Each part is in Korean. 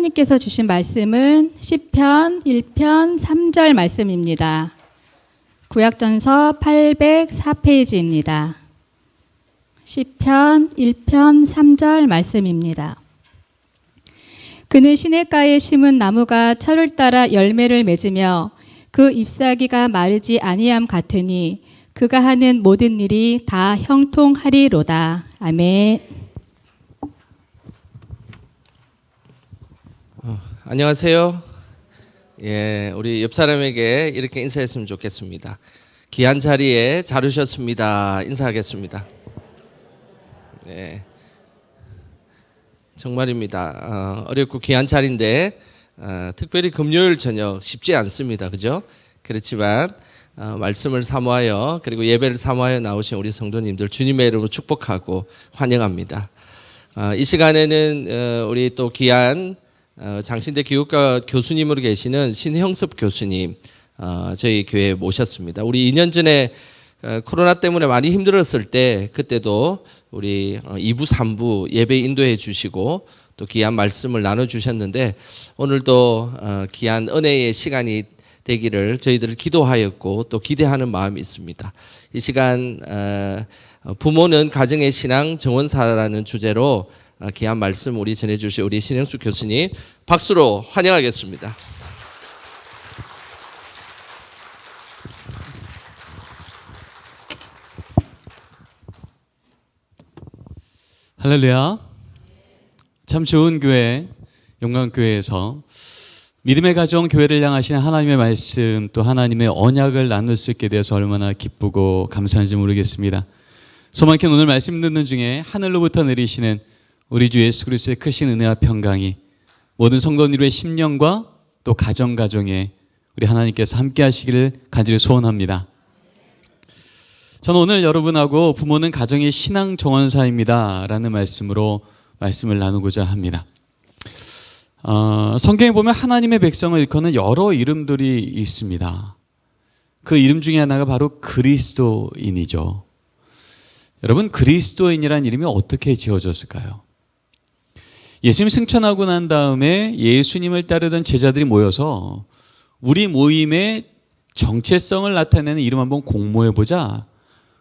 하나님께서 주신 말씀은 시편 1편 3절 말씀입니다. 구약전서 804페이지입니다. 시편 1편 3절 말씀입니다. 그는 시냇가에 심은 나무가 철을 따라 열매를 맺으며 그 잎사귀가 마르지 아니함 같으니 그가 하는 모든 일이 다 형통하리로다. 아멘. 안녕하세요. 우리 옆 사람에게 이렇게 인사했으면 좋겠습니다. 귀한 자리에 잘 오셨습니다. 인사하겠습니다. 정말입니다. 어렵고 귀한 자리인데 특별히 금요일 저녁 쉽지 않습니다. 그죠? 그렇지만 말씀을 사모하여 그리고 예배를 사모하여 나오신 우리 성도님들 주님의 이름으로 축복하고 환영합니다. 이 시간에는 우리 또 귀한 장신대 교육과 교수님으로 계시는 신형섭 교수님 저희 교회에 모셨습니다. 우리 2년 전에 코로나 때문에 많이 힘들었을 때 그때도 우리 2부 3부 예배 인도해 주시고 또 귀한 말씀을 나눠주셨는데 오늘도 귀한 은혜의 시간이 되기를 저희들 기도하였고 또 기대하는 마음이 있습니다. 이 시간 부모는 가정의 신앙 정원사라는 주제로 귀한 말씀 우리 전해주실 우리 신형수 교수님 박수로 환영하겠습니다. 할렐루야. 참 좋은 교회, 용강교회에서 믿음의 가정 교회를 향하시는 하나님의 말씀 또 하나님의 언약을 나눌 수 있게 되어서 얼마나 기쁘고 감사한지 모르겠습니다. 소망케 오늘 말씀 듣는 중에 하늘로부터 내리시는 우리 주 예수 그리스도의 크신 은혜와 평강이 모든 성도님의 심령과 또 가정에 우리 하나님께서 함께 하시기를 간절히 소원합니다. 저는 오늘 여러분하고 부모는 가정의 신앙 정원사입니다 라는 말씀으로 말씀을 나누고자 합니다. 성경에 보면 하나님의 백성을 일컫는 여러 이름들이 있습니다. 그 이름 중에 하나가 바로 그리스도인이죠. 여러분, 그리스도인이란 이름이 어떻게 지어졌을까요? 예수님 승천하고 난 다음에 예수님을 따르던 제자들이 모여서 우리 모임의 정체성을 나타내는 이름 한번 공모해보자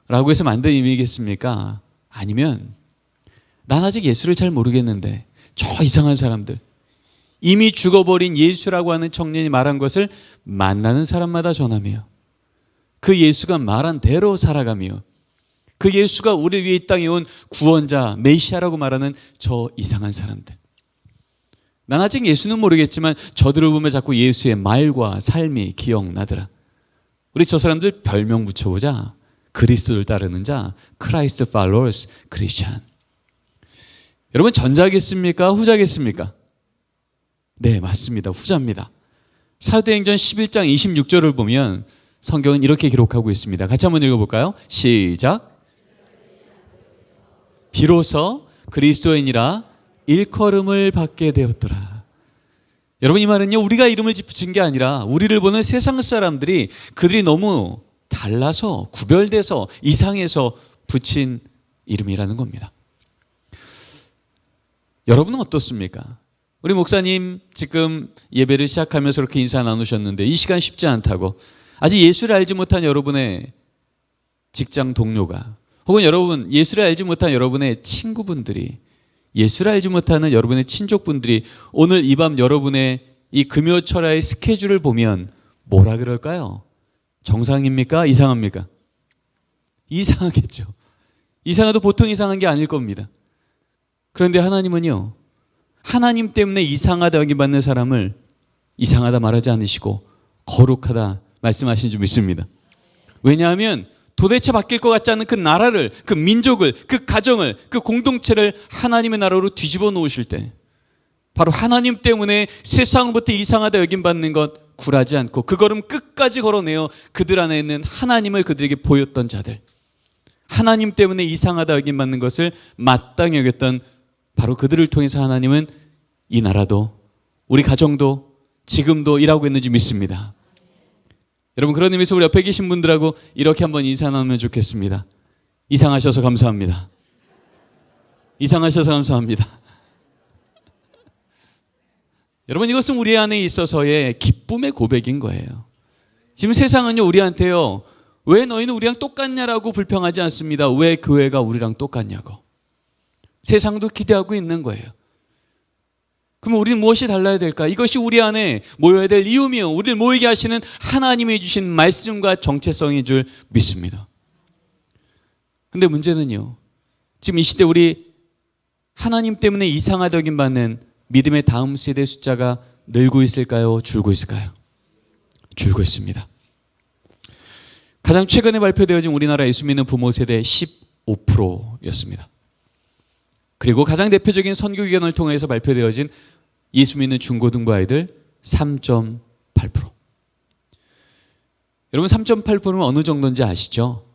라고 해서 만든 이름이겠습니까? 아니면 난 아직 예수를 잘 모르겠는데 저 이상한 사람들, 이미 죽어버린 예수라고 하는 청년이 말한 것을 만나는 사람마다 전하며 그 예수가 말한 대로 살아가며 그 예수가 우리 위에 이 땅에 온 구원자, 메시아라고 말하는 저 이상한 사람들. 난 아직 예수는 모르겠지만 저들을 보면 자꾸 예수의 말과 삶이 기억나더라. 우리 저 사람들 별명 붙여보자. 그리스도를 따르는 자, Christ followers, Christian. 여러분, 전자겠습니까? 후자겠습니까? 네, 맞습니다. 후자입니다. 사도행전 11장 26절을 보면 성경은 이렇게 기록하고 있습니다. 같이 한번 읽어볼까요? 시작. 비로소 그리스도인이라 일컬음을 받게 되었더라. 여러분, 이 말은요, 우리가 이름을 붙인 게 아니라 우리를 보는 세상 사람들이 그들이 너무 달라서 구별돼서 이상해서 붙인 이름이라는 겁니다. 여러분은 어떻습니까? 우리 목사님 지금 예배를 시작하면서 그렇게 인사 나누셨는데 이 시간 쉽지 않다고 아직 예수를 알지 못한 여러분의 직장 동료가 혹은 여러분 예수를 알지 못한 여러분의 친구분들이 예수를 알지 못하는 여러분의 친족분들이 오늘 이 밤 여러분의 이 금요철야의 스케줄을 보면 뭐라 그럴까요? 정상입니까? 이상합니까? 이상하겠죠. 이상해도 보통 이상한 게 아닐 겁니다. 그런데 하나님은요, 하나님 때문에 이상하다 여김받는 사람을 이상하다 말하지 않으시고 거룩하다 말씀하신 줄 믿습니다. 왜냐하면 도대체 바뀔 것 같지 않은 그 나라를, 그 민족을, 그 가정을, 그 공동체를 하나님의 나라로 뒤집어 놓으실 때 바로 하나님 때문에 세상부터 이상하다 여김받는 것 굴하지 않고 그 걸음 끝까지 걸어내어 그들 안에 있는 하나님을 그들에게 보였던 자들, 하나님 때문에 이상하다 여김받는 것을 마땅히 여겼던 바로 그들을 통해서 하나님은 이 나라도 우리 가정도 지금도 일하고 있는지 믿습니다. 여러분, 그런 의미에서 우리 옆에 계신 분들하고 이렇게 한번 인사 나누면 좋겠습니다. 이상하셔서 감사합니다. 이상하셔서 감사합니다. 여러분, 이것은 우리 안에 있어서의 기쁨의 고백인 거예요. 지금 세상은요, 우리한테요, 왜 너희는 우리랑 똑같냐라고 불평하지 않습니다. 왜 교회가 우리랑 똑같냐고. 세상도 기대하고 있는 거예요. 그럼 우리는 무엇이 달라야 될까? 이것이 우리 안에 모여야 될 이유며 우리를 모이게 하시는 하나님이 주신 말씀과 정체성인 줄 믿습니다. 근데 문제는요, 지금 이 시대 우리 하나님 때문에 이상하다 여김받는 믿음의 다음 세대 숫자가 늘고 있을까요? 줄고 있을까요? 줄고 있습니다. 가장 최근에 발표되어진 우리나라 예수 믿는 부모 세대 15%였습니다. 그리고 가장 대표적인 선교기관을 통해서 발표되어진 예수 믿는 중고등부 아이들 3.8%. 여러분, 3.8%는 어느 정도인지 아시죠?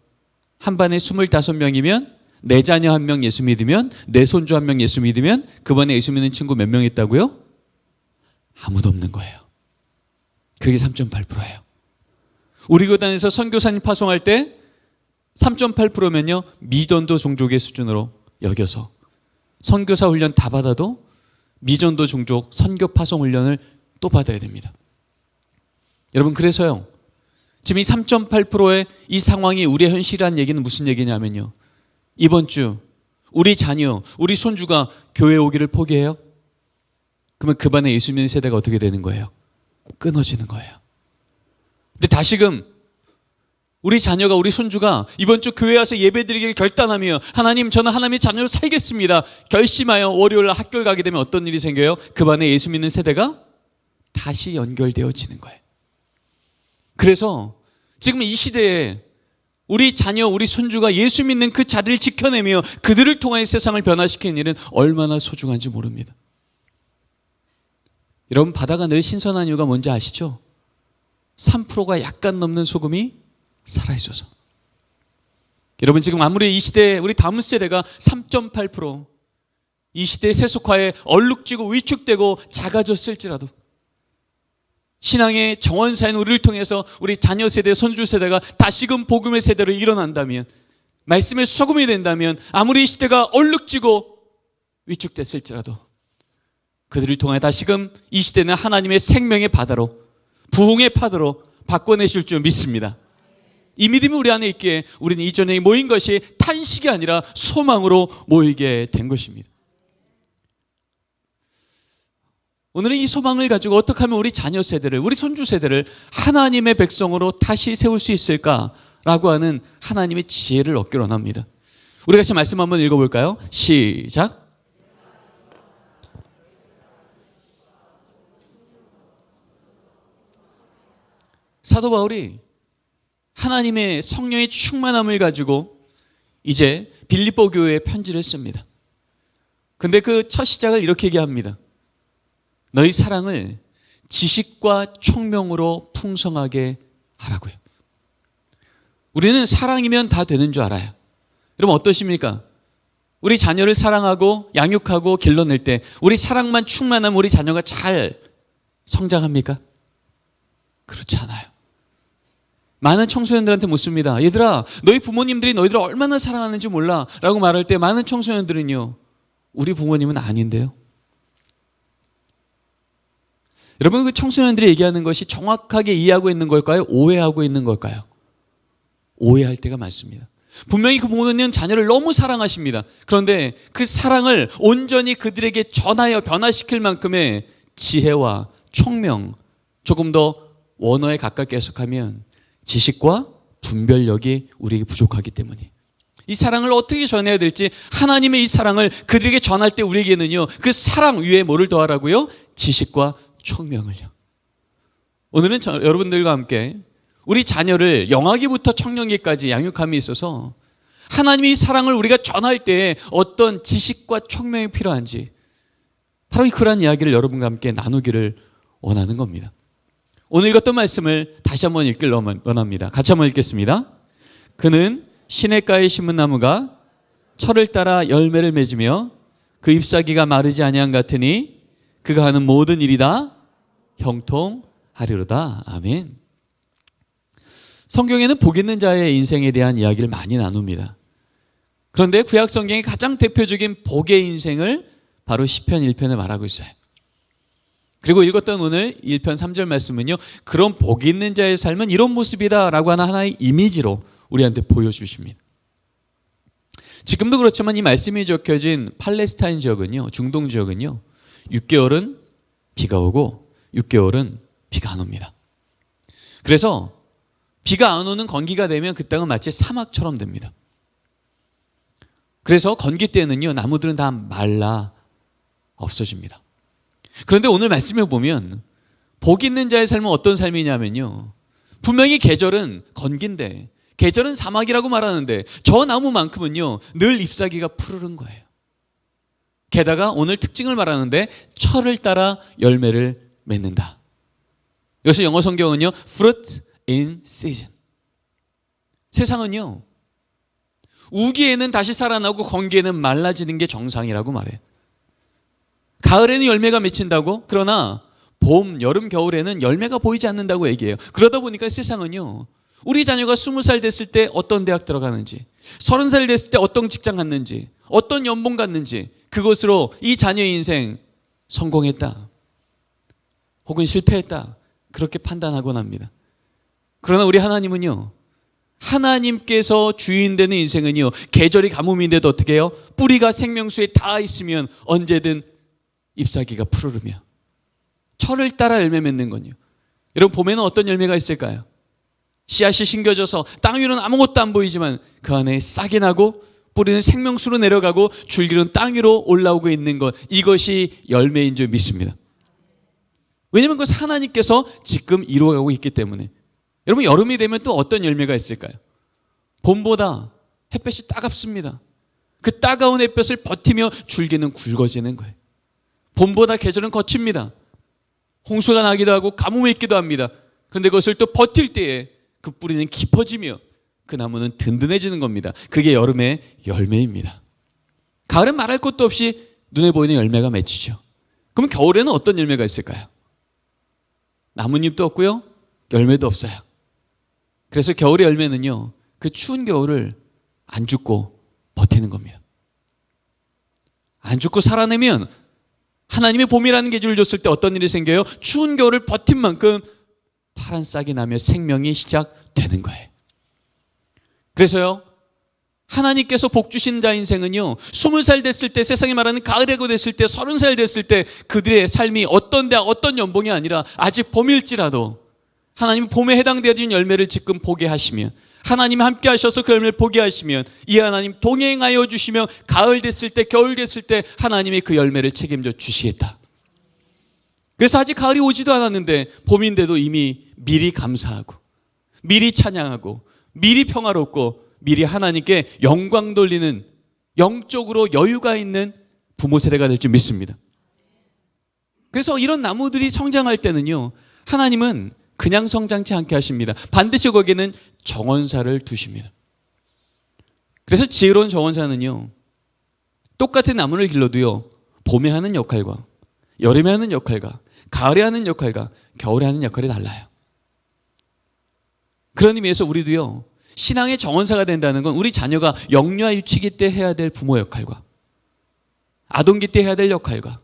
한 반에 25명이면 내 자녀 한 명 예수 믿으면, 내 손주 한 명 예수 믿으면 그 반에 예수 믿는 친구 몇 명 있다고요? 아무도 없는 거예요. 그게 3.8%예요. 우리 교단에서 선교사님 파송할 때 3.8%면요, 미전도 종족의 수준으로 여겨서 선교사 훈련 다 받아도 미전도 종족 선교 파송 훈련을 또 받아야 됩니다. 여러분, 그래서요, 지금 이 3.8%의 이 상황이 우리의 현실이라는 얘기는 무슨 얘기냐면요, 이번 주 우리 자녀, 우리 손주가 교회 오기를 포기해요? 그러면 그 반에 예수 믿는 세대가 어떻게 되는 거예요? 끊어지는 거예요. 근데 다시금 우리 자녀가, 우리 손주가 이번 주 교회 와서 예배드리기를 결단하며 하나님, 저는 하나님의 자녀로 살겠습니다 결심하여 월요일 날 학교를 가게 되면 어떤 일이 생겨요? 그 반에 예수 믿는 세대가 다시 연결되어지는 거예요. 그래서 지금 이 시대에 우리 자녀, 우리 손주가 예수 믿는 그 자리를 지켜내며 그들을 통해 세상을 변화시키는 일은 얼마나 소중한지 모릅니다. 여러분, 바다가 늘 신선한 이유가 뭔지 아시죠? 3%가 약간 넘는 소금이 살아있어서. 여러분, 지금 아무리 이 시대에 우리 다음 세대가 3.8%, 이 시대의 세속화에 얼룩지고 위축되고 작아졌을지라도 신앙의 정원사인 우리를 통해서 우리 자녀 세대, 손주 세대가 다시금 복음의 세대로 일어난다면, 말씀의 소금이 된다면, 아무리 이 시대가 얼룩지고 위축됐을지라도 그들을 통해 다시금 이 시대는 하나님의 생명의 바다로, 부흥의 파도로 바꿔내실 줄 믿습니다. 이 믿음이 우리 안에 있기에 우리는 이전에 모인 것이 탄식이 아니라 소망으로 모이게 된 것입니다. 오늘은 이 소망을 가지고 어떻게 하면 우리 자녀 세대를, 우리 손주 세대를 하나님의 백성으로 다시 세울 수 있을까라고 하는 하나님의 지혜를 얻기로 합니다. 우리 같이 말씀 한번 읽어볼까요? 시작. 사도 바울이 하나님의 성령의 충만함을 가지고 이제 빌립보 교회에 편지를 씁니다. 근데 그 첫 시작을 이렇게 얘기합니다. 너희 사랑을 지식과 총명으로 풍성하게 하라고요. 우리는 사랑이면 다 되는 줄 알아요. 여러분, 어떠십니까? 우리 자녀를 사랑하고 양육하고 길러낼 때 우리 사랑만 충만하면 우리 자녀가 잘 성장합니까? 그렇지 않아요. 많은 청소년들한테 묻습니다. 얘들아, 너희 부모님들이 너희들을 얼마나 사랑하는지 몰라? 라고 말할 때 많은 청소년들은요, 우리 부모님은 아닌데요. 여러분, 그 청소년들이 얘기하는 것이 정확하게 이해하고 있는 걸까요? 오해하고 있는 걸까요? 오해할 때가 많습니다. 분명히 그 부모님은 자녀를 너무 사랑하십니다. 그런데 그 사랑을 온전히 그들에게 전하여 변화시킬 만큼의 지혜와 총명, 조금 더 원어에 가깝게 해석하면 지식과 분별력이 우리에게 부족하기 때문에 이 사랑을 어떻게 전해야 될지, 하나님의 이 사랑을 그들에게 전할 때 우리에게는요, 그 사랑 위에 뭐를 더하라고요? 지식과 총명을요. 오늘은 여러분들과 함께 우리 자녀를 영아기부터 청년기까지 양육함에 있어서 하나님의 이 사랑을 우리가 전할 때 어떤 지식과 총명이 필요한지, 바로 그러한 이야기를 여러분과 함께 나누기를 원하는 겁니다. 오늘 읽었던 말씀을 다시 한번 읽기를 원합니다. 같이 한번 읽겠습니다. 그는 시냇가에 심은 나무가 철을 따라 열매를 맺으며 그 잎사귀가 마르지 아니한 같으니 그가 하는 모든 일이 다 형통하리로다. 아멘. 성경에는 복 있는 자의 인생에 대한 이야기를 많이 나눕니다. 그런데 구약 성경의 가장 대표적인 복의 인생을 바로 시편 1편에 말하고 있어요. 그리고 읽었던 오늘 1편 3절 말씀은요, 그런 복 있는 자의 삶은 이런 모습이다라고 하는 하나의 이미지로 우리한테 보여주십니다. 지금도 그렇지만 이 말씀이 적혀진 팔레스타인 지역은요, 중동 지역은요, 6개월은 비가 오고 6개월은 비가 안 옵니다. 그래서 비가 안 오는 건기가 되면 그 땅은 마치 사막처럼 됩니다. 그래서 건기 때는요, 나무들은 다 말라 없어집니다. 그런데 오늘 말씀을 보면 복 있는 자의 삶은 어떤 삶이냐면요, 분명히 계절은 건기인데 계절은 사막이라고 말하는데 저 나무만큼은요 늘 잎사귀가 푸르른 거예요. 게다가 오늘 특징을 말하는데 철을 따라 열매를 맺는다. 여기서 영어 성경은요 fruit in season. 세상은요 우기에는 다시 살아나고 건기에는 말라지는 게 정상이라고 말해요. 가을에는 열매가 맺힌다고? 그러나 봄, 여름, 겨울에는 열매가 보이지 않는다고 얘기해요. 그러다 보니까 세상은요, 우리 자녀가 20살 됐을 때 어떤 대학 들어가는지, 30살 됐을 때 어떤 직장 갔는지, 어떤 연봉 갔는지, 그것으로 이 자녀의 인생 성공했다, 혹은 실패했다, 그렇게 판단하곤 합니다. 그러나 우리 하나님은요, 하나님께서 주인 되는 인생은요, 계절이 가뭄인데도 어떻게 해요? 뿌리가 생명수에 닿아 있으면 언제든 잎사귀가 푸르르며 철을 따라 열매 맺는 건요. 여러분, 봄에는 어떤 열매가 있을까요? 씨앗이 심겨져서 땅 위로는 아무것도 안 보이지만 그 안에 싹이 나고 뿌리는 생명수로 내려가고 줄기는 땅 위로 올라오고 있는 것, 이것이 열매인 줄 믿습니다. 왜냐하면 그것은 하나님께서 지금 이루어가고 있기 때문에. 여러분, 여름이 되면 또 어떤 열매가 있을까요? 봄보다 햇볕이 따갑습니다. 그 따가운 햇볕을 버티며 줄기는 굵어지는 거예요. 봄보다 계절은 거칩니다. 홍수가 나기도 하고 가뭄이 있기도 합니다. 그런데 그것을 또 버틸 때에 그 뿌리는 깊어지며 그 나무는 든든해지는 겁니다. 그게 여름의 열매입니다. 가을은 말할 것도 없이 눈에 보이는 열매가 맺히죠. 그럼 겨울에는 어떤 열매가 있을까요? 나뭇잎도 없고요, 열매도 없어요. 그래서 겨울의 열매는요, 그 추운 겨울을 안 죽고 버티는 겁니다. 안 죽고 살아내면 하나님의 봄이라는 계절을 줬을 때 어떤 일이 생겨요? 추운 겨울을 버틴 만큼 파란 싹이 나며 생명이 시작되는 거예요. 그래서요, 하나님께서 복 주신 자 인생은요, 20살 됐을 때, 세상이 말하는 가을해고 됐을 때, 30살 됐을 때 그들의 삶이 어떤 대학, 어떤 연봉이 아니라 아직 봄일지라도 하나님 봄에 해당되어진 열매를 지금 보게 하시면, 하나님이 함께 하셔서 그 열매를 보게 하시면, 이 하나님 동행하여 주시며 가을 됐을 때, 겨울 됐을 때 하나님이 그 열매를 책임져 주시겠다. 그래서 아직 가을이 오지도 않았는데 봄인데도 이미 미리 감사하고 미리 찬양하고 미리 평화롭고 미리 하나님께 영광 돌리는 영적으로 여유가 있는 부모 세대가 될 줄 믿습니다. 그래서 이런 나무들이 성장할 때는요, 하나님은 그냥 성장치 않게 하십니다. 반드시 거기에는 정원사를 두십니다. 그래서 지혜로운 정원사는요, 똑같은 나무를 길러도요, 봄에 하는 역할과 여름에 하는 역할과 가을에 하는 역할과 겨울에 하는 역할이 달라요. 그런 의미에서 우리도요, 신앙의 정원사가 된다는 건 우리 자녀가 영유아 유치기 때 해야 될 부모 역할과 아동기 때 해야 될 역할과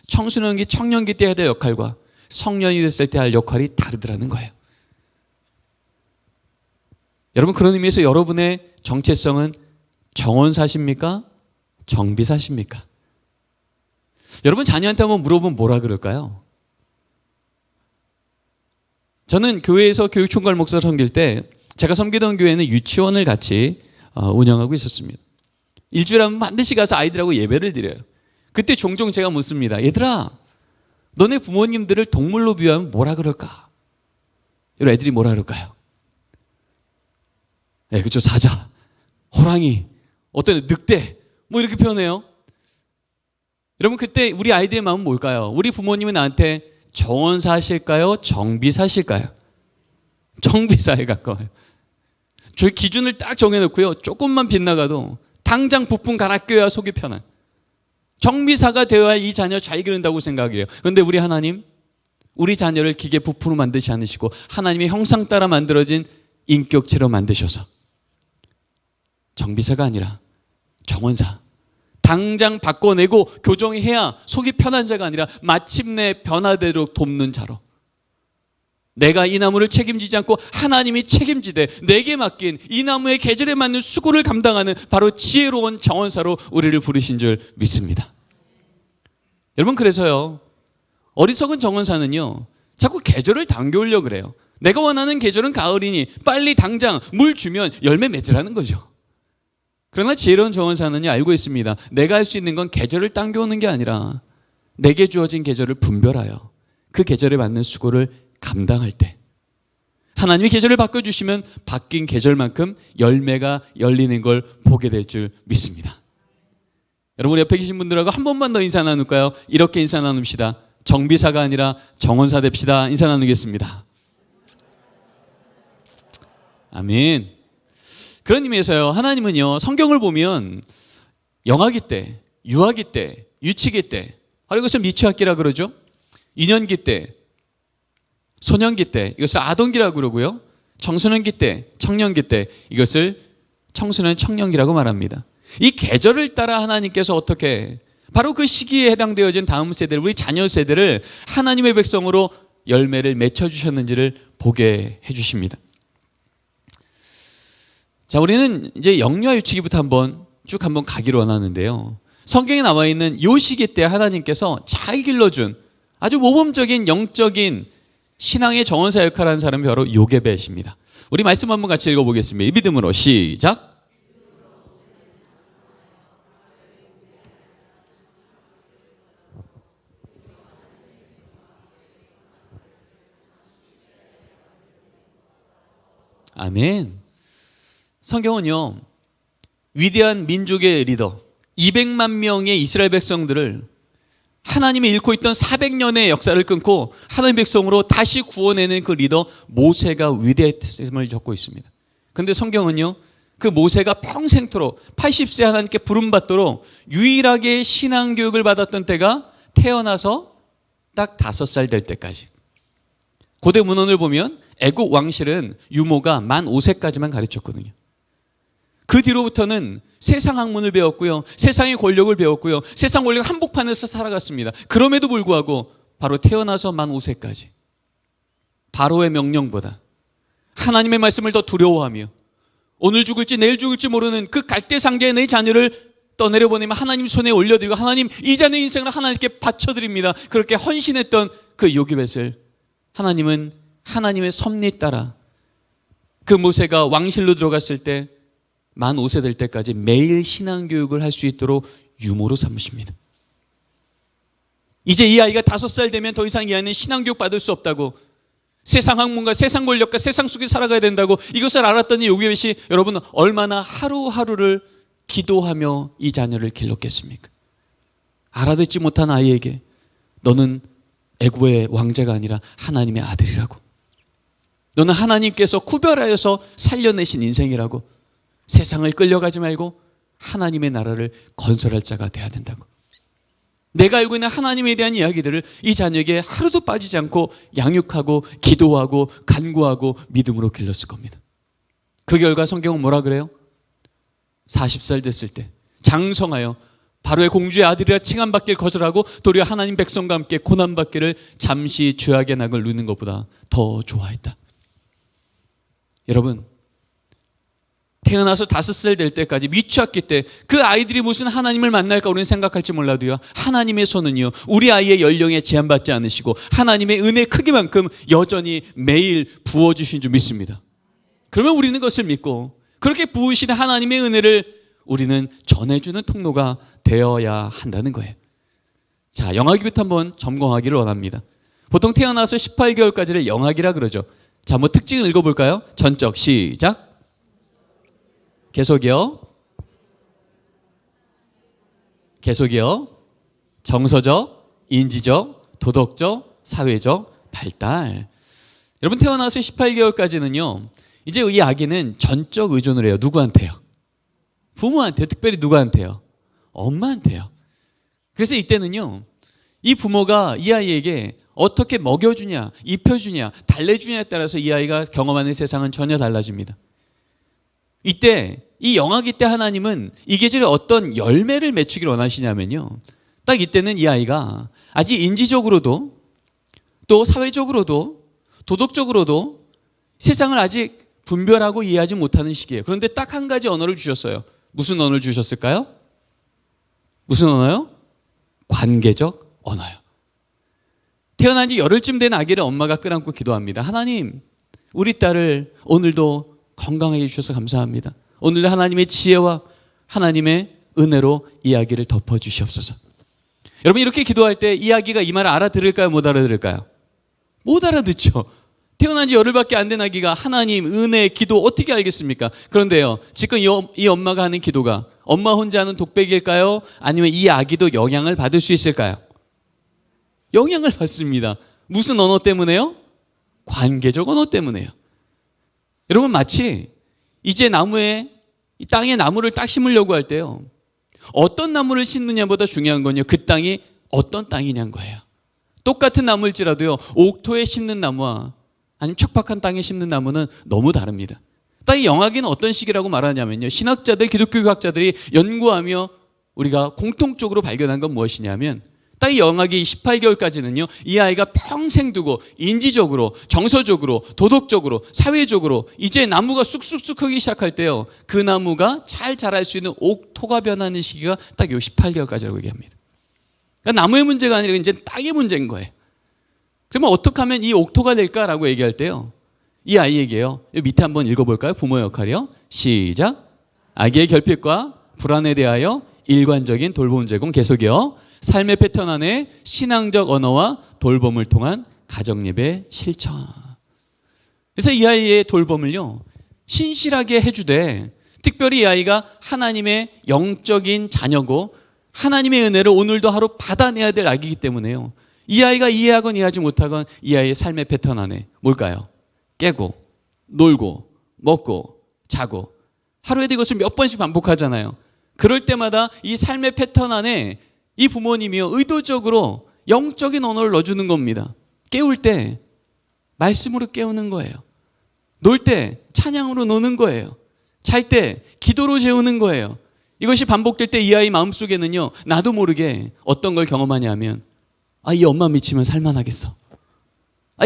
청소년기, 청년기 때 해야 될 역할과 성년이 됐을 때 할 역할이 다르더라는 거예요. 여러분, 그런 의미에서 여러분의 정체성은 정원사십니까? 정비사십니까? 여러분, 자녀한테 한번 물어보면 뭐라 그럴까요? 저는 교회에서 교육총괄 목사 섬길 때 제가 섬기던 교회는 유치원을 같이 운영하고 있었습니다. 일주일에 한 번 반드시 가서 아이들하고 예배를 드려요. 그때 종종 제가 묻습니다. 얘들아, 너네 부모님들을 동물로 비유하면 뭐라 그럴까? 여러분, 애들이 뭐라 그럴까요? 네, 그렇죠. 사자, 호랑이, 어떤 늑대, 뭐 이렇게 표현해요. 여러분, 그때 우리 아이들의 마음은 뭘까요? 우리 부모님은 나한테 정원사실까요? 정비사실까요? 정비사에 가까워요. 저희 기준을 딱 정해놓고요, 조금만 빗나가도 당장 부품 갈아 껴야 속이 편한 정비사가 되어야 이 자녀 잘 기른다고 생각해요. 그런데 우리 하나님, 우리 자녀를 기계 부품으로 만드시 않으시고 하나님의 형상 따라 만들어진 인격체로 만드셔서 정비사가 아니라 정원사, 당장 바꿔내고 교정해야 속이 편한 자가 아니라 마침내 변화되도록 돕는 자로, 내가 이 나무를 책임지지 않고 하나님이 책임지되 내게 맡긴 이 나무의 계절에 맞는 수고를 감당하는 바로 지혜로운 정원사로 우리를 부르신 줄 믿습니다. 여러분, 그래서요, 어리석은 정원사는요 자꾸 계절을 당겨오려고 그래요. 내가 원하는 계절은 가을이니 빨리 당장 물 주면 열매 맺으라는 거죠. 그러나 지혜로운 정원사는요 알고 있습니다. 내가 할 수 있는 건 계절을 당겨오는 게 아니라 내게 주어진 계절을 분별하여 그 계절에 맞는 수고를 감당할 때 하나님이 계절을 바꿔주시면 바뀐 계절만큼 열매가 열리는 걸 보게 될 줄 믿습니다. 여러분, 우리 옆에 계신 분들하고 한 번만 더 인사 나눌까요? 이렇게 인사 나눕시다. 정비사가 아니라 정원사 됩시다. 인사 나누겠습니다. 아멘. 그런 의미에서요, 하나님은요 성경을 보면 영아기 때, 유아기 때, 유치기 때, 이것을 미취학기라 그러죠. 유년기 때, 소년기 때, 이것을 아동기라고 그러고요. 청소년기 때, 청년기 때, 이것을 청소년 청년기라고 말합니다. 이 계절을 따라 하나님께서 어떻게 바로 그 시기에 해당되어진 다음 세대를, 우리 자녀 세대를 하나님의 백성으로 열매를 맺혀주셨는지를 보게 해주십니다. 자, 우리는 이제 영유아 유치기부터 한번 가기로 원하는데요. 성경에 나와 있는 이 시기 때 하나님께서 잘 길러준 아주 모범적인 영적인 신앙의 정원사 역할을 하는 사람이 바로 요게벳입니다. 우리 말씀 한번 같이 읽어보겠습니다. 이 믿음으로 시작. 아멘. 성경은요 위대한 민족의 리더 200만 명의 이스라엘 백성들을 하나님이 잃고 있던 400년의 역사를 끊고 하나님의 백성으로 다시 구원해낸 그 리더 모세가 위대했음을 적고 있습니다. 그런데 성경은요 그 모세가 평생토록 80세 하나님께 부름받도록 유일하게 신앙교육을 받았던 때가 태어나서 딱 5살 될 때까지. 고대 문헌을 보면 애국 왕실은 유모가 만 5세까지만 가르쳤거든요. 그 뒤로부터는 세상 학문을 배웠고요. 세상의 권력을 배웠고요. 세상 권력 한복판에서 살아갔습니다. 그럼에도 불구하고 바로 태어나서 만 5세까지 바로의 명령보다 하나님의 말씀을 더 두려워하며 오늘 죽을지 내일 죽을지 모르는 그 갈대상자의 내 자녀를 떠내려보내면 하나님 손에 올려드리고 하나님 이 자녀의 인생을 하나님께 바쳐드립니다. 그렇게 헌신했던 그 요게벳을 하나님은 하나님의 섭리 따라 그 모세가 왕실로 들어갔을 때 만 5세 될 때까지 매일 신앙교육을 할 수 있도록 유모로 삼으십니다. 이제 이 아이가 5살 되면 더 이상 이 아이는 신앙교육 받을 수 없다고, 세상 학문과 세상 권력과 세상 속에 살아가야 된다고 이것을 알았더니 요게벳이 여러분 얼마나 하루하루를 기도하며 이 자녀를 길렀겠습니까? 알아듣지 못한 아이에게 너는 애굽의 왕자가 아니라 하나님의 아들이라고, 너는 하나님께서 구별하여서 살려내신 인생이라고, 세상을 끌려가지 말고 하나님의 나라를 건설할 자가 돼야 된다고. 내가 알고 있는 하나님에 대한 이야기들을 이 자녀에게 하루도 빠지지 않고 양육하고 기도하고 간구하고 믿음으로 길렀을 겁니다. 그 결과 성경은 뭐라 그래요? 40살 됐을 때 장성하여 바로의 공주의 아들이라 칭함받기를 거절하고 도리어 하나님 백성과 함께 고난받기를 잠시 죄악의 낙을 누는 것보다 더 좋아했다. 여러분, 태어나서 5살 될 때까지 미취학기 때 그 아이들이 무슨 하나님을 만날까 우리는 생각할지 몰라도요, 하나님의 손은요 우리 아이의 연령에 제한받지 않으시고 하나님의 은혜 크기만큼 여전히 매일 부어주신 줄 믿습니다. 그러면 우리는 그것을 믿고 그렇게 부으신 하나님의 은혜를 우리는 전해주는 통로가 되어야 한다는 거예요. 자, 영아기부터 한번 점검하기를 원합니다. 보통 태어나서 18개월까지를 영아기라 그러죠. 자, 뭐 특징을 읽어볼까요? 전적 시작. 계속이요. 정서적, 인지적, 도덕적, 사회적 발달. 여러분, 태어나서 18개월까지는요 이제 이 아기는 전적 의존을 해요. 누구한테요? 부모한테요. 특별히 누구한테요? 엄마한테요. 그래서 이때는요 이 부모가 이 아이에게 어떻게 먹여주냐, 입혀주냐, 달래주냐에 따라서 이 아이가 경험하는 세상은 전혀 달라집니다. 이때 이 영아기 때 하나님은 이 계절에 어떤 열매를 맺히길 원하시냐면요. 딱 이때는 이 아이가 아직 인지적으로도 또 사회적으로도 도덕적으로도 세상을 아직 분별하고 이해하지 못하는 시기예요. 그런데 딱 한 가지 언어를 주셨어요. 무슨 언어를 주셨을까요? 무슨 언어요? 관계적 언어요. 태어난 지 열흘쯤 된 아기를 엄마가 끌안고 기도합니다. 하나님, 우리 딸을 오늘도 건강하게 해주셔서 감사합니다. 오늘도 하나님의 지혜와 하나님의 은혜로 이 아기를 덮어주시옵소서. 여러분, 이렇게 기도할 때 이 아기가 이 말을 알아들을까요? 못 알아들을까요? 못 알아듣죠. 태어난 지 열흘밖에 안 된 아기가 하나님, 은혜, 기도 어떻게 알겠습니까? 그런데요, 지금 이 엄마가 하는 기도가 엄마 혼자 하는 독백일까요? 아니면 이 아기도 영향을 받을 수 있을까요? 영향을 받습니다. 무슨 언어 때문에요? 관계적 언어 때문에요. 여러분, 마치 이제 이 땅에 나무를 딱 심으려고 할 때요, 어떤 나무를 심느냐보다 중요한 건요, 그 땅이 어떤 땅이냐는 거예요. 똑같은 나무일지라도요, 옥토에 심는 나무와 아니면 척박한 땅에 심는 나무는 너무 다릅니다. 땅의 영하기는 어떤 시기라고 말하냐면요, 신학자들, 기독교학자들이 연구하며 우리가 공통적으로 발견한 건 무엇이냐면, 땅의 영하기 18개월까지는요, 이 아이가 평생 두고 인지적으로, 정서적으로, 도덕적으로, 사회적으로 이제 나무가 쑥쑥쑥 크기 시작할 때요, 그 나무가 잘 자랄 수 있는 옥토가 변하는 시기가 딱 요 18개월까지라고 얘기합니다. 그러니까 나무의 문제가 아니라 이제 땅의 문제인 거예요. 그러면 어떻게 하면 이 옥토가 될까라고 얘기할 때요, 이 아이에게요, 밑에 한번 읽어볼까요? 부모 역할이요. 시작. 아기의 결핍과 불안에 대하여 일관적인 돌봄 제공. 계속이요. 삶의 패턴 안에 신앙적 언어와 돌봄을 통한 가정예배 실천. 그래서 이 아이의 돌봄을요, 신실하게 해주되, 특별히 이 아이가 하나님의 영적인 자녀고 하나님의 은혜를 오늘도 하루 받아내야 될 아기이기 때문에요, 이 아이가 이해하건 이해하지 못하건 이 아이의 삶의 패턴 안에 뭘까요? 깨고 놀고 먹고 자고, 하루에도 이것을 몇 번씩 반복하잖아요. 그럴 때마다 이 삶의 패턴 안에 이 부모님이요, 의도적으로 영적인 언어를 넣어주는 겁니다. 깨울 때 말씀으로 깨우는 거예요. 놀 때 찬양으로 노는 거예요. 잘 때 기도로 재우는 거예요. 이것이 반복될 때 이 아이 마음속에는요, 나도 모르게 어떤 걸 경험하냐면, 이 엄마 미치면 살만하겠어.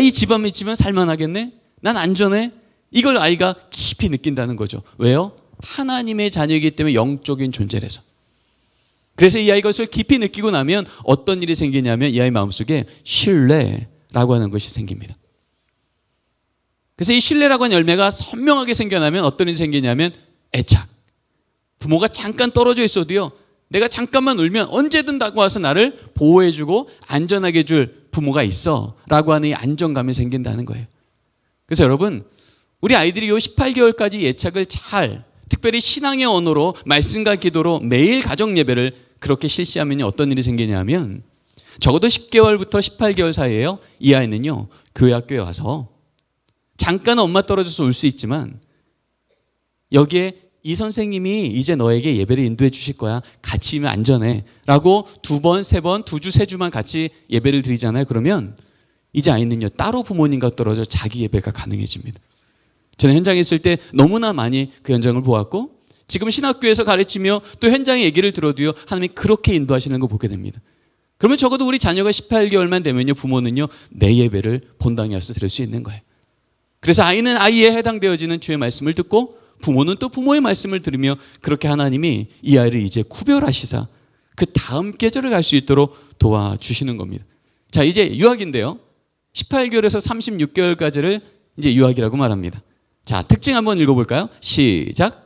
이 집안 미치면 살만하겠네. 난 안전해. 이걸 아이가 깊이 느낀다는 거죠. 왜요? 하나님의 자녀이기 때문에 영적인 존재라서. 그래서 이 아이가 이것을 깊이 느끼고 나면 어떤 일이 생기냐면, 이 아이 마음속에 신뢰라고 하는 것이 생깁니다. 그래서 이 신뢰라고 하는 열매가 선명하게 생겨나면 어떤 일이 생기냐면 애착. 부모가 잠깐 떨어져 있어도요, 내가 잠깐만 울면 언제든 다가와서 나를 보호해주고 안전하게 해줄 부모가 있어 라고 하는 이 안정감이 생긴다는 거예요. 그래서 여러분, 우리 아이들이 이 18개월까지 애착을 잘, 특별히 신앙의 언어로 말씀과 기도로 매일 가정 예배를 그렇게 실시하면 어떤 일이 생기냐면, 적어도 10개월부터 18개월 사이에요, 이 아이는요, 교회 학교에 와서 잠깐 엄마 떨어져서 울 수 있지만 여기에 이 선생님이 이제 너에게 예배를 인도해 주실 거야. 같이 이면 안전해. 라고 2번, 3번, 2주, 3주만 같이 예배를 드리잖아요. 그러면 이제 아이는요, 따로 부모님과 떨어져 자기 예배가 가능해집니다. 저는 현장에 있을 때 너무나 많이 그 현장을 보았고, 지금 신학교에서 가르치며 또 현장의 얘기를 들어도요, 하나님이 그렇게 인도하시는 거 보게 됩니다. 그러면 적어도 우리 자녀가 18개월만 되면요, 부모는요, 내 예배를 본당에 와서 드릴 수 있는 거예요. 그래서 아이는 아이에 해당되어지는 주의 말씀을 듣고, 부모는 또 부모의 말씀을 들으며, 그렇게 하나님이 이 아이를 이제 구별하시사 그 다음 계절을 갈 수 있도록 도와주시는 겁니다. 자, 이제 유학인데요, 18개월에서 36개월까지를 이제 유학이라고 말합니다. 자, 특징 한번 읽어볼까요? 시작.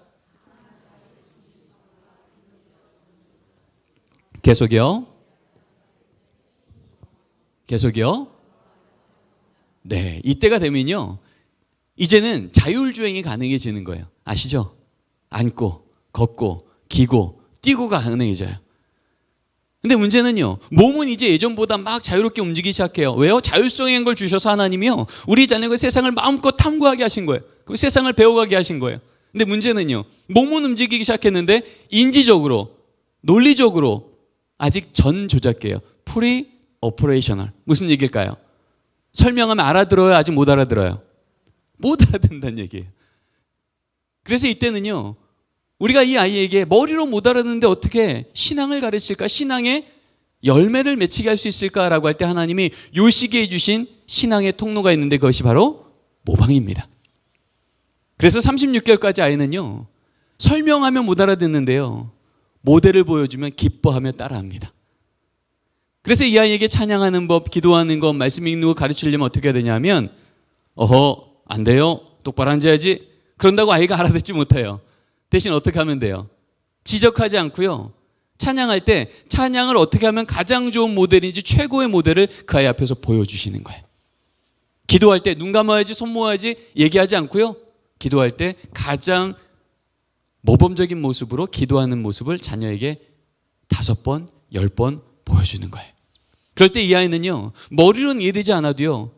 계속이요. 계속이요. 네, 이때가 되면요, 이제는 자율주행이 가능해지는 거예요. 아시죠? 앉고, 걷고, 기고, 뛰고가 가능해져요. 근데 문제는요, 몸은 이제 예전보다 막 자유롭게 움직이기 시작해요. 왜요? 자율성의 걸 주셔서 하나님이요, 우리 자녀가 세상을 마음껏 탐구하게 하신 거예요. 그 세상을 배워가게 하신 거예요. 근데 문제는요, 몸은 움직이기 시작했는데 인지적으로, 논리적으로 아직 전 조작이에요. 프리 오퍼레이셔널. 무슨 얘기일까요? 설명하면 알아들어요? 아직 못 알아들어요? 못 알아듣는다는 얘기예요. 그래서 이때는요, 우리가 이 아이에게 머리로 못 알아듣는데 어떻게 신앙을 가르칠까? 신앙의 열매를 맺히게 할 수 있을까라고 할 때 하나님이 요 시기에 주신 신앙의 통로가 있는데 그것이 바로 모방입니다. 그래서 36개월까지 아이는요, 설명하면 못 알아듣는데요, 모델을 보여주면 기뻐하며 따라합니다. 그래서 이 아이에게 찬양하는 법, 기도하는 것, 말씀 읽는 거 가르치려면 어떻게 해야 되냐면 안 돼요. 똑바로 앉아야지. 그런다고 아이가 알아듣지 못해요. 대신 어떻게 하면 돼요? 지적하지 않고요, 찬양할 때 찬양을 어떻게 하면 가장 좋은 모델인지 최고의 모델을 그 아이 앞에서 보여주시는 거예요. 기도할 때 눈 감아야지, 손 모아야지 얘기하지 않고요, 기도할 때 가장 모범적인 모습으로 기도하는 모습을 자녀에게 5번, 10번 보여주는 거예요. 그럴 때 이 아이는요, 머리로는 이해되지 않아도요,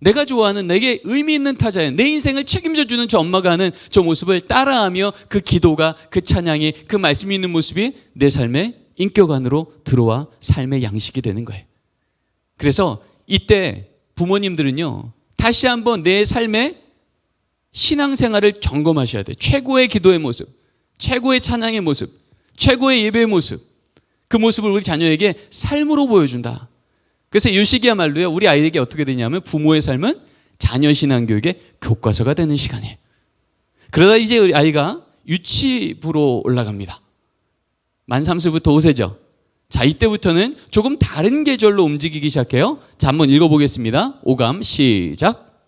내가 좋아하는, 내게 의미 있는 타자의 내 인생을 책임져주는 저 엄마가 하는 저 모습을 따라하며 그 기도가, 그 찬양이, 그 말씀이 있는 모습이 내 삶의 인격 안으로 들어와 삶의 양식이 되는 거예요. 그래서 이때 부모님들은요, 다시 한번 내 삶의 신앙생활을 점검하셔야 돼요. 최고의 기도의 모습, 최고의 찬양의 모습, 최고의 예배의 모습, 그 모습을 우리 자녀에게 삶으로 보여준다. 그래서 이 시기야말로요, 우리 아이에게 어떻게 되냐면 부모의 삶은 자녀 신앙교육의 교과서가 되는 시간이에요. 그러다 이제 우리 아이가 유치부로 올라갑니다. 만 3세부터 5세죠. 자, 이때부터는 조금 다른 계절로 움직이기 시작해요. 자, 한번 읽어보겠습니다. 5감 시작.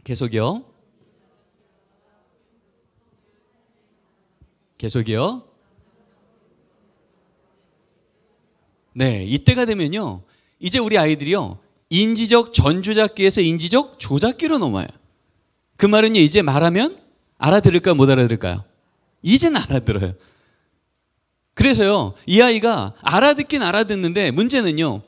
계속이요. 계속이요. 네, 이때가 되면요, 이제 우리 아이들이요, 인지적 전조작기에서 인지적 조작기로 넘어요. 그 말은요, 이제 말하면 알아들을까요, 못 알아들을까요? 이제는 알아들어요. 그래서요, 이 아이가 알아듣긴 알아듣는데 문제는요,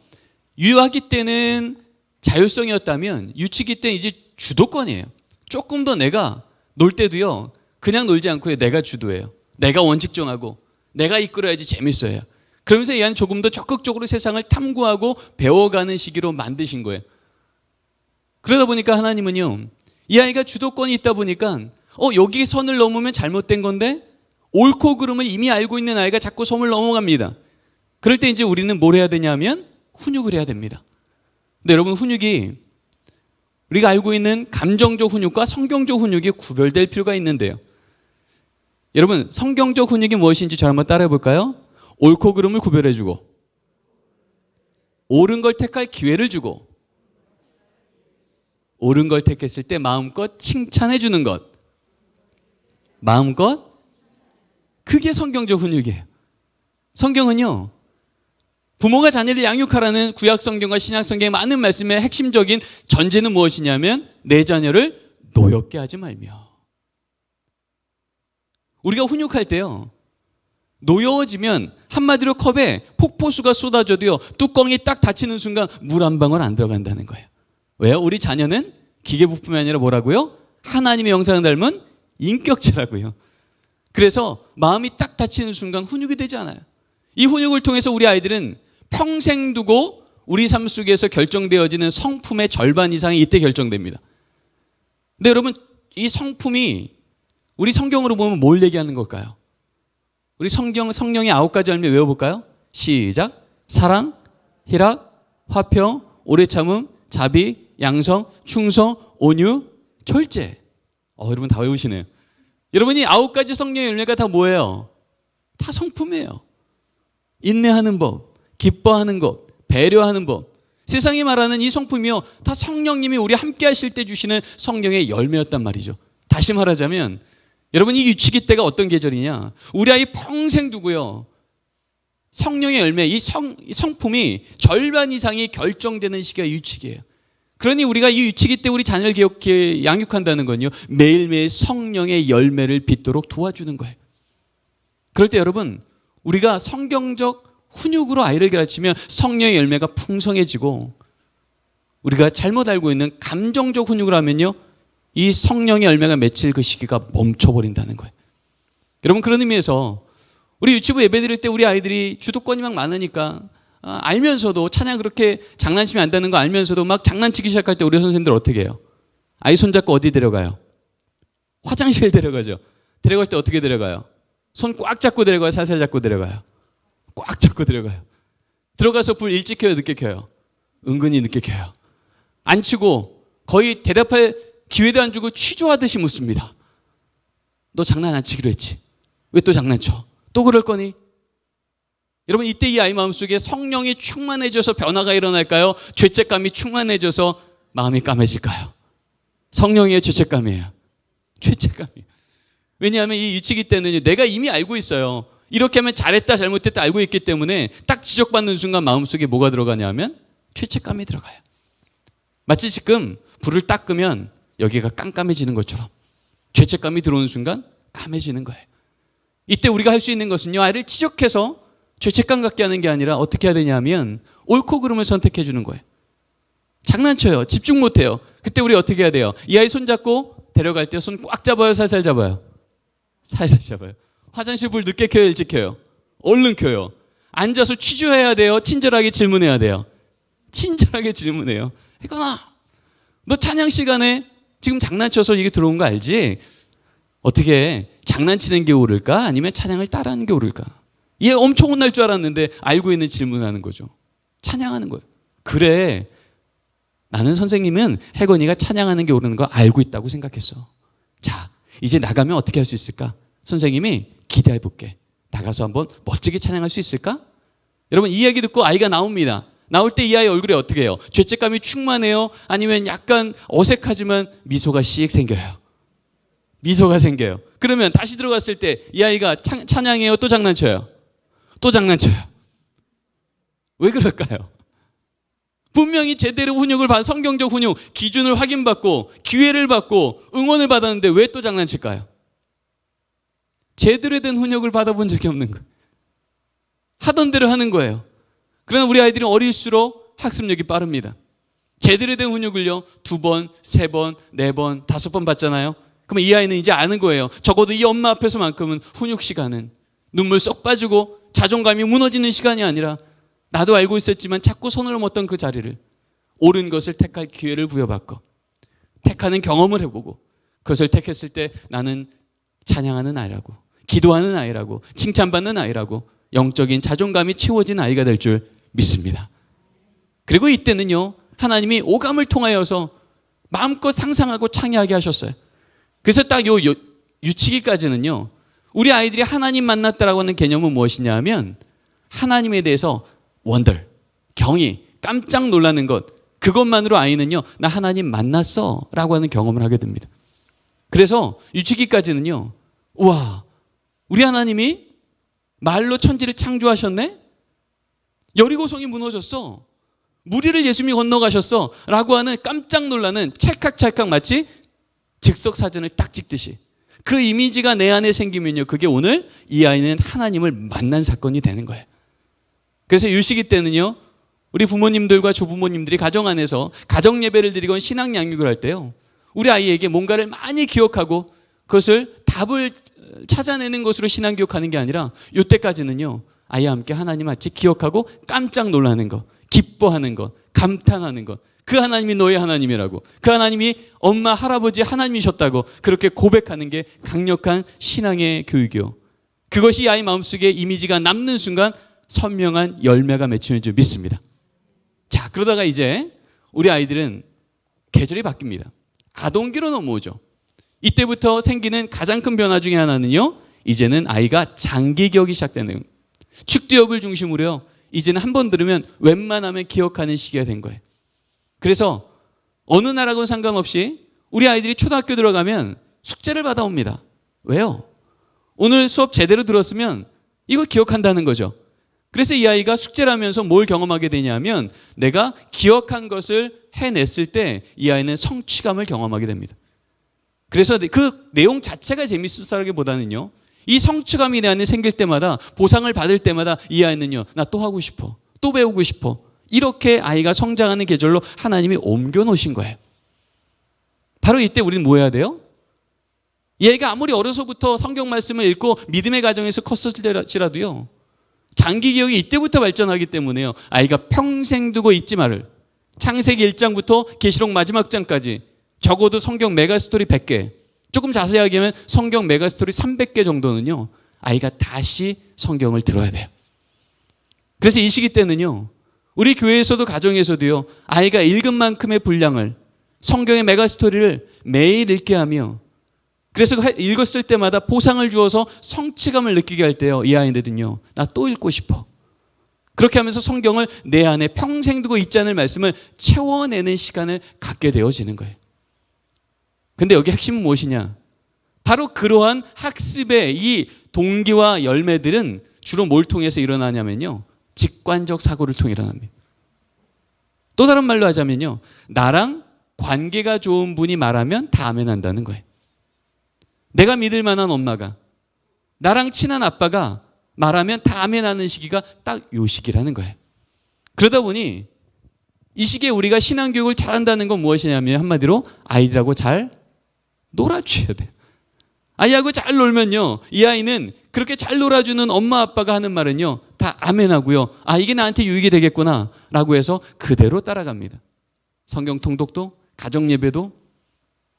유아기 때는 자율성이었다면 유치기 때는 이제 주도권이에요. 조금 더 내가 놀 때도요, 그냥 놀지 않고요, 내가 주도해요. 내가 원칙 정하고 내가 이끌어야지 재밌어요. 그러면서 이 아이는 조금 더 적극적으로 세상을 탐구하고 배워가는 시기로 만드신 거예요. 그러다 보니까 하나님은요, 이 아이가 주도권이 있다 보니까 여기 선을 넘으면 잘못된 건데 옳고 그름을 이미 알고 있는 아이가 자꾸 선을 넘어갑니다. 그럴 때 이제 우리는 뭘 해야 되냐면 훈육을 해야 됩니다. 근데 여러분, 훈육이 우리가 알고 있는 감정적 훈육과 성경적 훈육이 구별될 필요가 있는데요. 여러분, 성경적 훈육이 무엇인지 저를 한번 따라해 볼까요? 옳고 그름을 구별해주고, 옳은 걸 택할 기회를 주고, 옳은 걸 택했을 때 마음껏 칭찬해 주는 것, 마음껏, 그게 성경적 훈육이에요. 성경은요, 부모가 자녀를 양육하라는 구약 성경과 신약 성경의 많은 말씀의 핵심적인 전제는 무엇이냐면 내 자녀를 노엽게 하지 말며. 우리가 훈육할 때요, 노여워지면 한마디로 컵에 폭포수가 쏟아져도요, 뚜껑이 딱 닫히는 순간 물 한 방울 안 들어간다는 거예요. 왜요? 우리 자녀는 기계부품이 아니라 뭐라고요? 하나님의 형상을 닮은 인격체라고요. 그래서 마음이 딱 닫히는 순간 훈육이 되지 않아요. 이 훈육을 통해서 우리 아이들은 평생 두고 우리 삶 속에서 결정되어지는 성품의 절반 이상이 이때 결정됩니다. 근데 여러분, 이 성품이 우리 성경으로 보면 뭘 얘기하는 걸까요? 우리 성령의 9가지 열매 외워볼까요? 시작. 사랑, 희락, 화평, 오래 참음, 자비, 양성, 충성, 온유, 절제. 여러분 다 외우시네요. 여러분이 9가지 성령의 열매가 다 뭐예요? 다 성품이에요. 인내하는 법, 기뻐하는 것, 배려하는 법. 세상이 말하는 이 성품이요, 다 성령님이 우리 함께 하실 때 주시는 성령의 열매였단 말이죠. 다시 말하자면 여러분, 이 유치기 때가 어떤 계절이냐? 우리 아이 평생 두고요, 성령의 열매, 이 성품이 절반 이상이 결정되는 시기가 유치기예요. 그러니 우리가 이 유치기 때 우리 자녀를 양육한다는 건요, 매일매일 성령의 열매를 빚도록 도와주는 거예요. 그럴 때 여러분, 우리가 성경적 훈육으로 아이를 가르치면 성령의 열매가 풍성해지고, 우리가 잘못 알고 있는 감정적 훈육을 하면요, 이 성령의 열매가 맺힐 그 시기가 멈춰버린다는 거예요. 여러분, 그런 의미에서 우리 유치부 예배 드릴 때 우리 아이들이 주도권이 막 많으니까 알면서도 찬양 그렇게 장난치면 안 되는 거 알면서도 막 장난치기 시작할 때 우리 선생님들 어떻게 해요? 아이 손잡고 어디 데려가요? 화장실 데려가죠. 데려갈 때 어떻게 데려가요? 손 꽉 잡고 데려가요? 살살 잡고 데려가요? 꽉 잡고 데려가요. 들어가서 불 일찍 켜요? 늦게 켜요? 은근히 늦게 켜요. 안 치고 거의 대답할 기회도 안 주고 취조하듯이 묻습니다. 너 장난 안 치기로 했지? 왜 또 장난쳐? 또 그럴 거니? 여러분, 이때 이 아이 마음속에 성령이 충만해져서 변화가 일어날까요? 죄책감이 충만해져서 마음이 까매질까요? 성령의 죄책감이에요. 죄책감이에요. 왜냐하면 이 유치기 때는 내가 이미 알고 있어요. 이렇게 하면 잘했다 잘못했다 알고 있기 때문에 딱 지적받는 순간 마음속에 뭐가 들어가냐면 죄책감이 들어가요. 마치 지금 불을 딱 끄면 여기가 깜깜해지는 것처럼 죄책감이 들어오는 순간 까매지는 거예요. 이때 우리가 할 수 있는 것은요, 아이를 지적해서 죄책감 갖게 하는 게 아니라 어떻게 해야 되냐면 옳고 그름을 선택해 주는 거예요. 장난쳐요. 집중 못해요. 그때 우리 어떻게 해야 돼요? 이 아이 손잡고 데려갈 때 손 꽉 잡아요? 살살 잡아요? 살살 잡아요. 화장실 불 늦게 켜요? 일찍 켜요? 얼른 켜요. 앉아서 취조해야 돼요? 친절하게 질문해야 돼요? 친절하게 질문해요. 혜건아, 너 찬양 시간에 지금 장난쳐서 이게 들어온 거 알지? 어떻게 장난치는 게 옳을까? 아니면 찬양을 따라하는 게 옳을까? 얘 엄청 혼날 줄 알았는데 알고 있는 질문하는 거죠. 찬양하는 거예요. 그래, 나는 선생님은 혜건이가 찬양하는 게 옳은 거 알고 있다고 생각했어. 자, 이제 나가면 어떻게 할 수 있을까? 선생님이 기대해 볼게. 나가서 한번 멋지게 찬양할 수 있을까? 여러분, 이 이야기 듣고 아이가 나옵니다. 나올 때 이 아이 얼굴에 어떻게 해요? 죄책감이 충만해요? 아니면 약간 어색하지만 미소가 씩 생겨요? 미소가 생겨요. 그러면 다시 들어갔을 때 이 아이가 찬양해요? 또 장난쳐요? 또 장난쳐요? 왜 그럴까요? 분명히 제대로 훈육을 받은 성경적 훈육, 기준을 확인받고 기회를 받고 응원을 받았는데 왜 또 장난칠까요? 제대로 된 훈육을 받아본 적이 없는 거예요. 하던 대로 하는 거예요. 그러나 우리 아이들은 어릴수록 학습력이 빠릅니다. 제대로 된 훈육을요, 2번, 3번, 4번, 5번 받잖아요. 그러면 이 아이는 이제 아는 거예요. 적어도 이 엄마 앞에서만큼은 훈육 시간은 눈물 쏙 빠지고 자존감이 무너지는 시간이 아니라 나도 알고 있었지만 자꾸 손을 넘었던 그 자리를 옳은 것을 택할 기회를 부여받고 택하는 경험을 해보고 그것을 택했을 때 나는 찬양하는 아이라고, 기도하는 아이라고, 칭찬받는 아이라고 영적인 자존감이 채워진 아이가 될 줄 믿습니다. 그리고 이때는요, 하나님이 오감을 통하여서 마음껏 상상하고 창의하게 하셨어요. 그래서 딱 요 유치기까지는요, 우리 아이들이 하나님 만났다라고 하는 개념은 무엇이냐 하면 하나님에 대해서 원들, 경이, 깜짝 놀라는 것, 그것만으로 아이는요, 나 하나님 만났어 라고 하는 경험을 하게 됩니다. 그래서 유치기까지는요, 우와, 우리 하나님이 말로 천지를 창조하셨네? 여리고성이 무너졌어. 무리를 예수님이 건너가셨어 라고 하는 깜짝 놀라는 찰칵찰칵 마치 즉석사진을 딱 찍듯이 그 이미지가 내 안에 생기면요, 그게 오늘 이 아이는 하나님을 만난 사건이 되는 거예요. 그래서 유시기 때는요, 우리 부모님들과 조부모님들이 가정 안에서 가정 예배를 드리건 신앙 양육을 할 때요, 우리 아이에게 뭔가를 많이 기억하고 그것을 답을 찾아내는 것으로 신앙 교육하는 게 아니라 이때까지는요, 아이와 함께 하나님 같이 기억하고 깜짝 놀라는 것, 기뻐하는 것, 감탄하는 것, 그 하나님이 너의 하나님이라고, 그 하나님이 엄마, 할아버지 하나님이셨다고 그렇게 고백하는 게 강력한 신앙의 교육이요. 그것이 이 아이 마음속에 이미지가 남는 순간 선명한 열매가 맺히는 줄 믿습니다. 자, 그러다가 이제 우리 아이들은 계절이 바뀝니다. 아동기로 넘어오죠. 이때부터 생기는 가장 큰 변화 중에 하나는요, 이제는 아이가 장기 기억이 시작되는 거예요. 축두엽을 중심으로요, 이제는 한 번 들으면 웬만하면 기억하는 시기가 된 거예요. 그래서 어느 나라하고는 상관없이 우리 아이들이 초등학교 들어가면 숙제를 받아옵니다. 왜요? 오늘 수업 제대로 들었으면 이거 기억한다는 거죠. 그래서 이 아이가 숙제를 하면서 뭘 경험하게 되냐면 내가 기억한 것을 해냈을 때 이 아이는 성취감을 경험하게 됩니다. 그래서 그 내용 자체가 재밌었다기보다는요, 이 성취감이 내 안에 생길 때마다, 보상을 받을 때마다 이 아이는요, 나 또 하고 싶어, 또 배우고 싶어, 이렇게 아이가 성장하는 계절로 하나님이 옮겨 놓으신 거예요. 바로 이때 우리는 뭐 해야 돼요? 이 아이가 아무리 어려서부터 성경 말씀을 읽고 믿음의 가정에서 컸을지라도요, 장기 기억이 이때부터 발전하기 때문에요, 아이가 평생 두고 잊지 말을, 창세기 1장부터 계시록 마지막 장까지 적어도 성경 메가스토리 100개, 조금 자세하게 하면 성경 메가스토리 300개 정도는요, 아이가 다시 성경을 들어야 돼요. 그래서 이 시기 때는요, 우리 교회에서도 가정에서도요, 아이가 읽은 만큼의 분량을, 성경의 메가스토리를 매일 읽게 하며, 그래서 읽었을 때마다 보상을 주어서 성취감을 느끼게 할 때요, 이 아이들은요, 나 또 읽고 싶어. 그렇게 하면서 성경을 내 안에 평생 두고 있자는 말씀을 채워내는 시간을 갖게 되어지는 거예요. 근데 여기 핵심은 무엇이냐? 바로 그러한 학습의 이 동기와 열매들은 주로 뭘 통해서 일어나냐면요, 직관적 사고를 통해 일어납니다. 또 다른 말로 하자면요, 나랑 관계가 좋은 분이 말하면 다 아멘한다는 거예요. 내가 믿을 만한 엄마가, 나랑 친한 아빠가 말하면 다 아멘하는 시기가 딱 요 시기라는 거예요. 그러다 보니 이 시기에 우리가 신앙교육을 잘한다는 건 무엇이냐면, 한마디로 아이들하고 잘 놀아줘야 돼요. 아이하고 잘 놀면요, 이 아이는 그렇게 잘 놀아주는 엄마 아빠가 하는 말은요, 다 아멘하고요, 아, 이게 나한테 유익이 되겠구나 라고 해서 그대로 따라갑니다. 성경 통독도, 가정 예배도,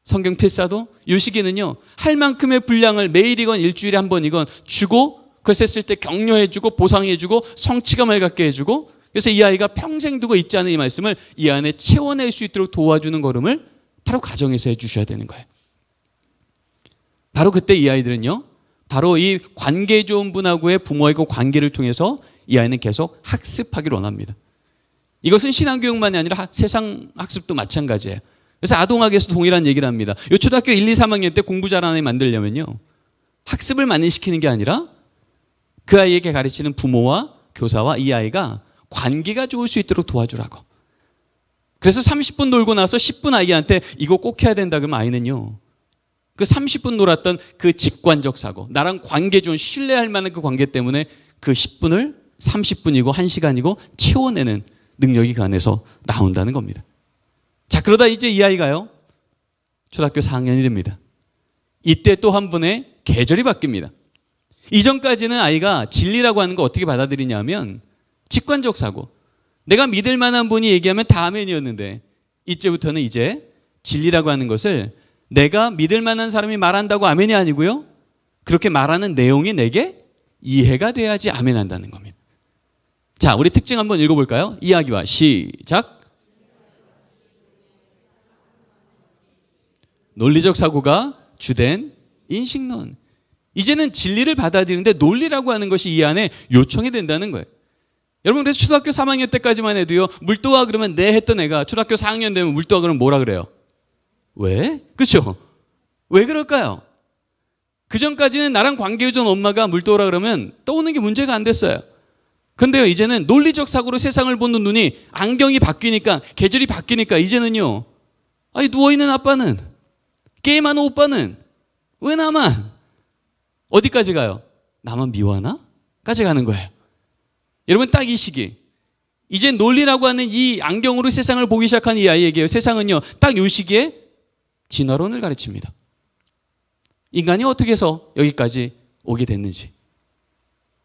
성경 필사도 이 시기는요, 할 만큼의 분량을 매일이건 일주일에 한 번이건 주고, 그래서 했을 때 격려해주고 보상해주고 성취감을 갖게 해주고, 그래서 이 아이가 평생 두고 있지 않은 이 말씀을 이 안에 채워낼 수 있도록 도와주는 걸음을 바로 가정에서 해주셔야 되는 거예요. 바로 그때 이 아이들은요, 바로 이 관계 좋은 분하고의 부모하고 관계를 통해서 이 아이는 계속 학습하기를 원합니다. 이것은 신앙교육만이 아니라 세상 학습도 마찬가지예요. 그래서 아동학에서 동일한 얘기를 합니다. 이 초등학교 1, 2, 3학년 때 공부 잘하는 아이 만들려면요, 학습을 많이 시키는 게 아니라 그 아이에게 가르치는 부모와 교사와 이 아이가 관계가 좋을 수 있도록 도와주라고. 그래서 30분 놀고 나서 10분 아이한테 이거 꼭 해야 된다 그러면 아이는요, 그 30분 놀았던 그 직관적 사고, 나랑 관계 좋은, 신뢰할 만한 그 관계 때문에 그 10분을 30분이고 1시간이고 채워내는 능력이 그 안에서 나온다는 겁니다. 자, 그러다 이제 이 아이가요, 초등학교 4학년이 됩니다. 이때 또 한 번의 계절이 바뀝니다. 이전까지는 아이가 진리라고 하는 거 어떻게 받아들이냐면 직관적 사고, 내가 믿을 만한 분이 얘기하면 다 아멘이었는데, 이제부터는 이제 진리라고 하는 것을 내가 믿을 만한 사람이 말한다고 아멘이 아니고요, 그렇게 말하는 내용이 내게 이해가 돼야지 아멘한다는 겁니다. 자, 우리 특징 한번 읽어볼까요? 이야기와 시작. 논리적 사고가 주된 인식론. 이제는 진리를 받아들이는데 논리라고 하는 것이 이 안에 요청이 된다는 거예요. 여러분, 그래서 초등학교 3학년 때까지만 해도요, 물도와 그러면 네 했던 애가 초등학교 4학년 되면 물도와 그러면 뭐라 그래요? 왜? 그렇죠? 왜 그럴까요? 그 전까지는 나랑 관계 좋은 엄마가 물도라 그러면 떠오는 게 문제가 안 됐어요. 근데요, 이제는 논리적 사고로 세상을 보는 눈이, 안경이 바뀌니까, 계절이 바뀌니까 이제는요, 아니, 누워있는 아빠는, 게임하는 오빠는 왜 나만? 어디까지 가요? 나만 미워하나? 까지 가는 거예요. 여러분, 딱 이 시기, 이제 논리라고 하는 이 안경으로 세상을 보기 시작한 이 아이에게요, 세상은요, 딱 이 시기에 진화론을 가르칩니다. 인간이 어떻게 해서 여기까지 오게 됐는지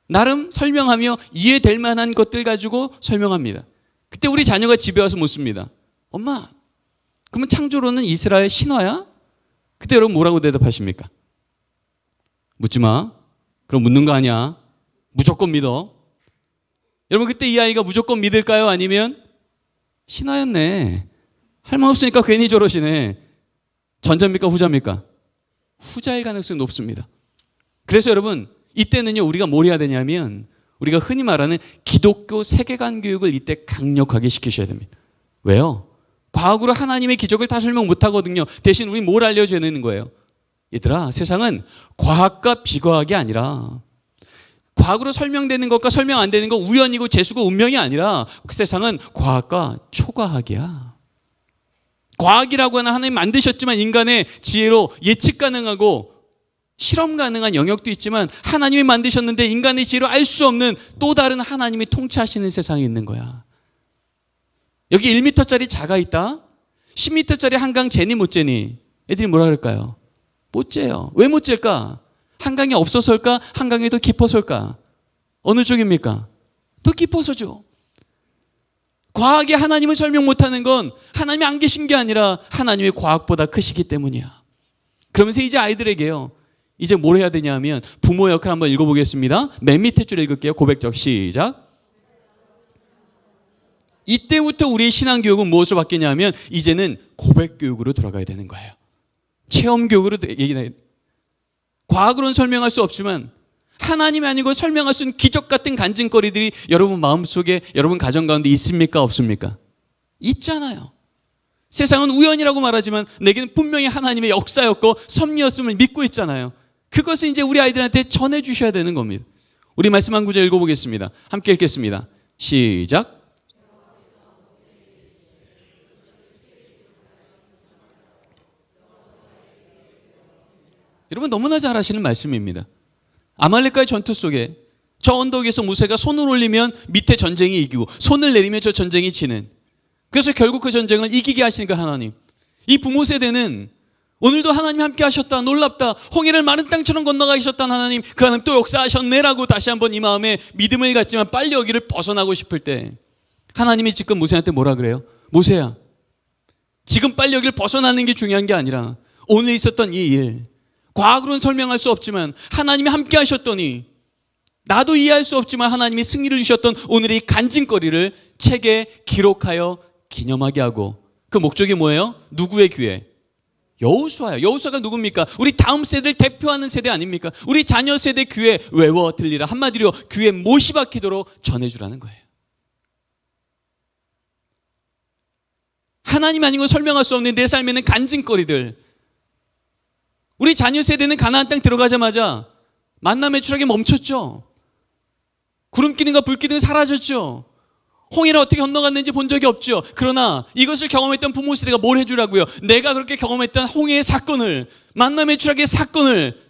나름 설명하며 이해될 만한 것들 가지고 설명합니다. 그때 우리 자녀가 집에 와서 묻습니다. 엄마, 그러면 창조론은 이스라엘 신화야? 그때 여러분 뭐라고 대답하십니까? 묻지 마. 그럼 묻는 거 아니야. 무조건 믿어. 여러분, 그때 이 아이가 무조건 믿을까요? 아니면 신화였네, 할 말 없으니까 괜히 저러시네, 전자입니까? 후자입니까? 후자일 가능성이 높습니다. 그래서 여러분, 이때는요, 우리가 뭘 해야 되냐면 우리가 흔히 말하는 기독교 세계관 교육을 이때 강력하게 시키셔야 됩니다. 왜요? 과학으로 하나님의 기적을 다 설명 못하거든요. 대신 우리 뭘 알려줘야 되는 거예요? 얘들아, 세상은 과학과 비과학이 아니라, 과학으로 설명되는 것과 설명 안 되는 거, 우연이고 재수고 운명이 아니라 그 세상은 과학과 초과학이야. 과학이라고 하는 하나님 만드셨지만 인간의 지혜로 예측 가능하고 실험 가능한 영역도 있지만, 하나님이 만드셨는데 인간의 지혜로 알 수 없는 또 다른 하나님이 통치하시는 세상이 있는 거야. 여기 1m짜리 자가 있다, 10m짜리 한강 재니 못 재니? 애들이 뭐라 그럴까요? 못 재요. 왜 못 잴까? 한강이 없어서일까? 한강이 더 깊어서일까? 어느 쪽입니까? 더 깊어서죠. 과학이 하나님을 설명 못하는 건 하나님이 안 계신 게 아니라 하나님의 과학보다 크시기 때문이야. 그러면서 이제 아이들에게요, 이제 뭘 해야 되냐 하면 부모 역할 한번 읽어보겠습니다. 맨 밑에 줄 읽을게요. 고백적 시작. 이때부터 우리의 신앙교육은 무엇으로 바뀌냐 하면 이제는 고백교육으로 들어가야 되는 거예요. 체험교육으로 얘기해야 돼요. 과학으로는 설명할 수 없지만 하나님이 아니고 설명할 수 있는 기적 같은 간증거리들이 여러분 마음속에, 여러분 가정 가운데 있습니까? 없습니까? 있잖아요. 세상은 우연이라고 말하지만 내게는 분명히 하나님의 역사였고 섭리였음을 믿고 있잖아요. 그것을 이제 우리 아이들한테 전해주셔야 되는 겁니다. 우리 말씀 한 구절 읽어보겠습니다. 함께 읽겠습니다. 시작. 여러분 너무나 잘 아시는 말씀입니다. 아말렉과의 전투 속에 저 언덕에서 모세가 손을 올리면 밑에 전쟁이 이기고 손을 내리면 저 전쟁이 지는, 그래서 결국 그 전쟁을 이기게 하시니까 하나님, 이 부모 세대는 오늘도 하나님 함께 하셨다, 놀랍다, 홍해를 마른 땅처럼 건너가 계셨다 하나님, 그 하나님 또 역사하셨네라고 다시 한번 이 마음에 믿음을 갖지만 빨리 여기를 벗어나고 싶을 때 하나님이 지금 모세한테 뭐라 그래요? 모세야, 지금 빨리 여기를 벗어나는 게 중요한 게 아니라 오늘 있었던 이 일, 과학으로는 설명할 수 없지만 하나님이 함께 하셨더니, 나도 이해할 수 없지만 하나님이 승리를 주셨던 오늘의 간증거리를 책에 기록하여 기념하게 하고, 그 목적이 뭐예요? 누구의 귀에? 여호수아요. 여호수아가 누굽니까? 우리 다음 세대를 대표하는 세대 아닙니까? 우리 자녀 세대 귀에 외워 들리라. 한마디로 귀에 못이 박히도록 전해주라는 거예요. 하나님 아니고 설명할 수 없는 내 삶에는 간증거리들. 우리 자녀 세대는 가나안 땅 들어가자마자 만남의 추락이 멈췄죠. 구름 기둥과 불 기둥이 사라졌죠. 홍해를 어떻게 건너갔는지 본 적이 없죠. 그러나 이것을 경험했던 부모 세대가 뭘 해주라고요? 내가 그렇게 경험했던 홍해의 사건을, 만남의 추락의 사건을,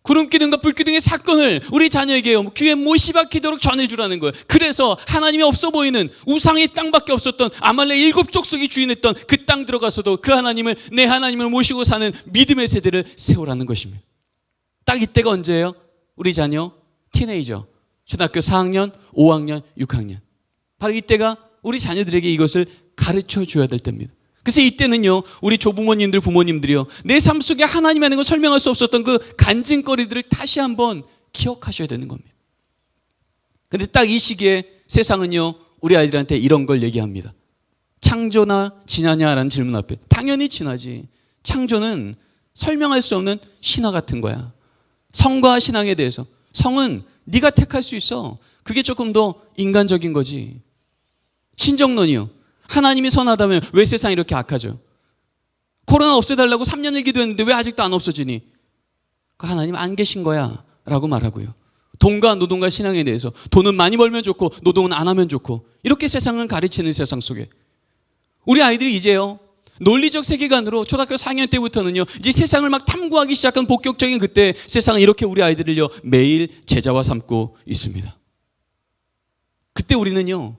구름 기둥과 불 기둥의 사건을 우리 자녀에게 귀에 못이 박히도록 전해주라는 거예요. 그래서 하나님이 없어 보이는 우상의 땅밖에 없었던 아말렉 7족속이 주인했던 그 땅 들어가서도 그 하나님을, 내 하나님을 모시고 사는 믿음의 세대를 세우라는 것입니다. 딱 이때가 언제예요? 우리 자녀 티네이저, 초등학교 4학년, 5학년, 6학년. 바로 이때가 우리 자녀들에게 이것을 가르쳐 줘야 될 때입니다. 그래서 이때는요, 우리 조부모님들, 부모님들이요, 내 삶 속에 하나님 아닌 걸 설명할 수 없었던 그 간증거리들을 다시 한번 기억하셔야 되는 겁니다. 근데 딱 이 시기에 세상은요, 우리 아이들한테 이런 걸 얘기합니다. 창조나 진화냐라는 질문 앞에 당연히 진화지. 창조는 설명할 수 없는 신화 같은 거야. 성과 신앙에 대해서, 성은 네가 택할 수 있어. 그게 조금 더 인간적인 거지. 신정론이요, 하나님이 선하다면 왜 세상이 이렇게 악하죠? 코로나 없애달라고 3년을 기도했는데 왜 아직도 안 없어지니? 그 하나님 안 계신 거야 라고 말하고요. 돈과 노동과 신앙에 대해서 돈은 많이 벌면 좋고 노동은 안 하면 좋고, 이렇게 세상을 가르치는 세상 속에 우리 아이들이 이제요, 논리적 세계관으로 초등학교 4학년 때부터는요, 이제 세상을 막 탐구하기 시작한 본격적인 그때 세상은 이렇게 우리 아이들을요 매일 제자화 삼고 있습니다. 그때 우리는요,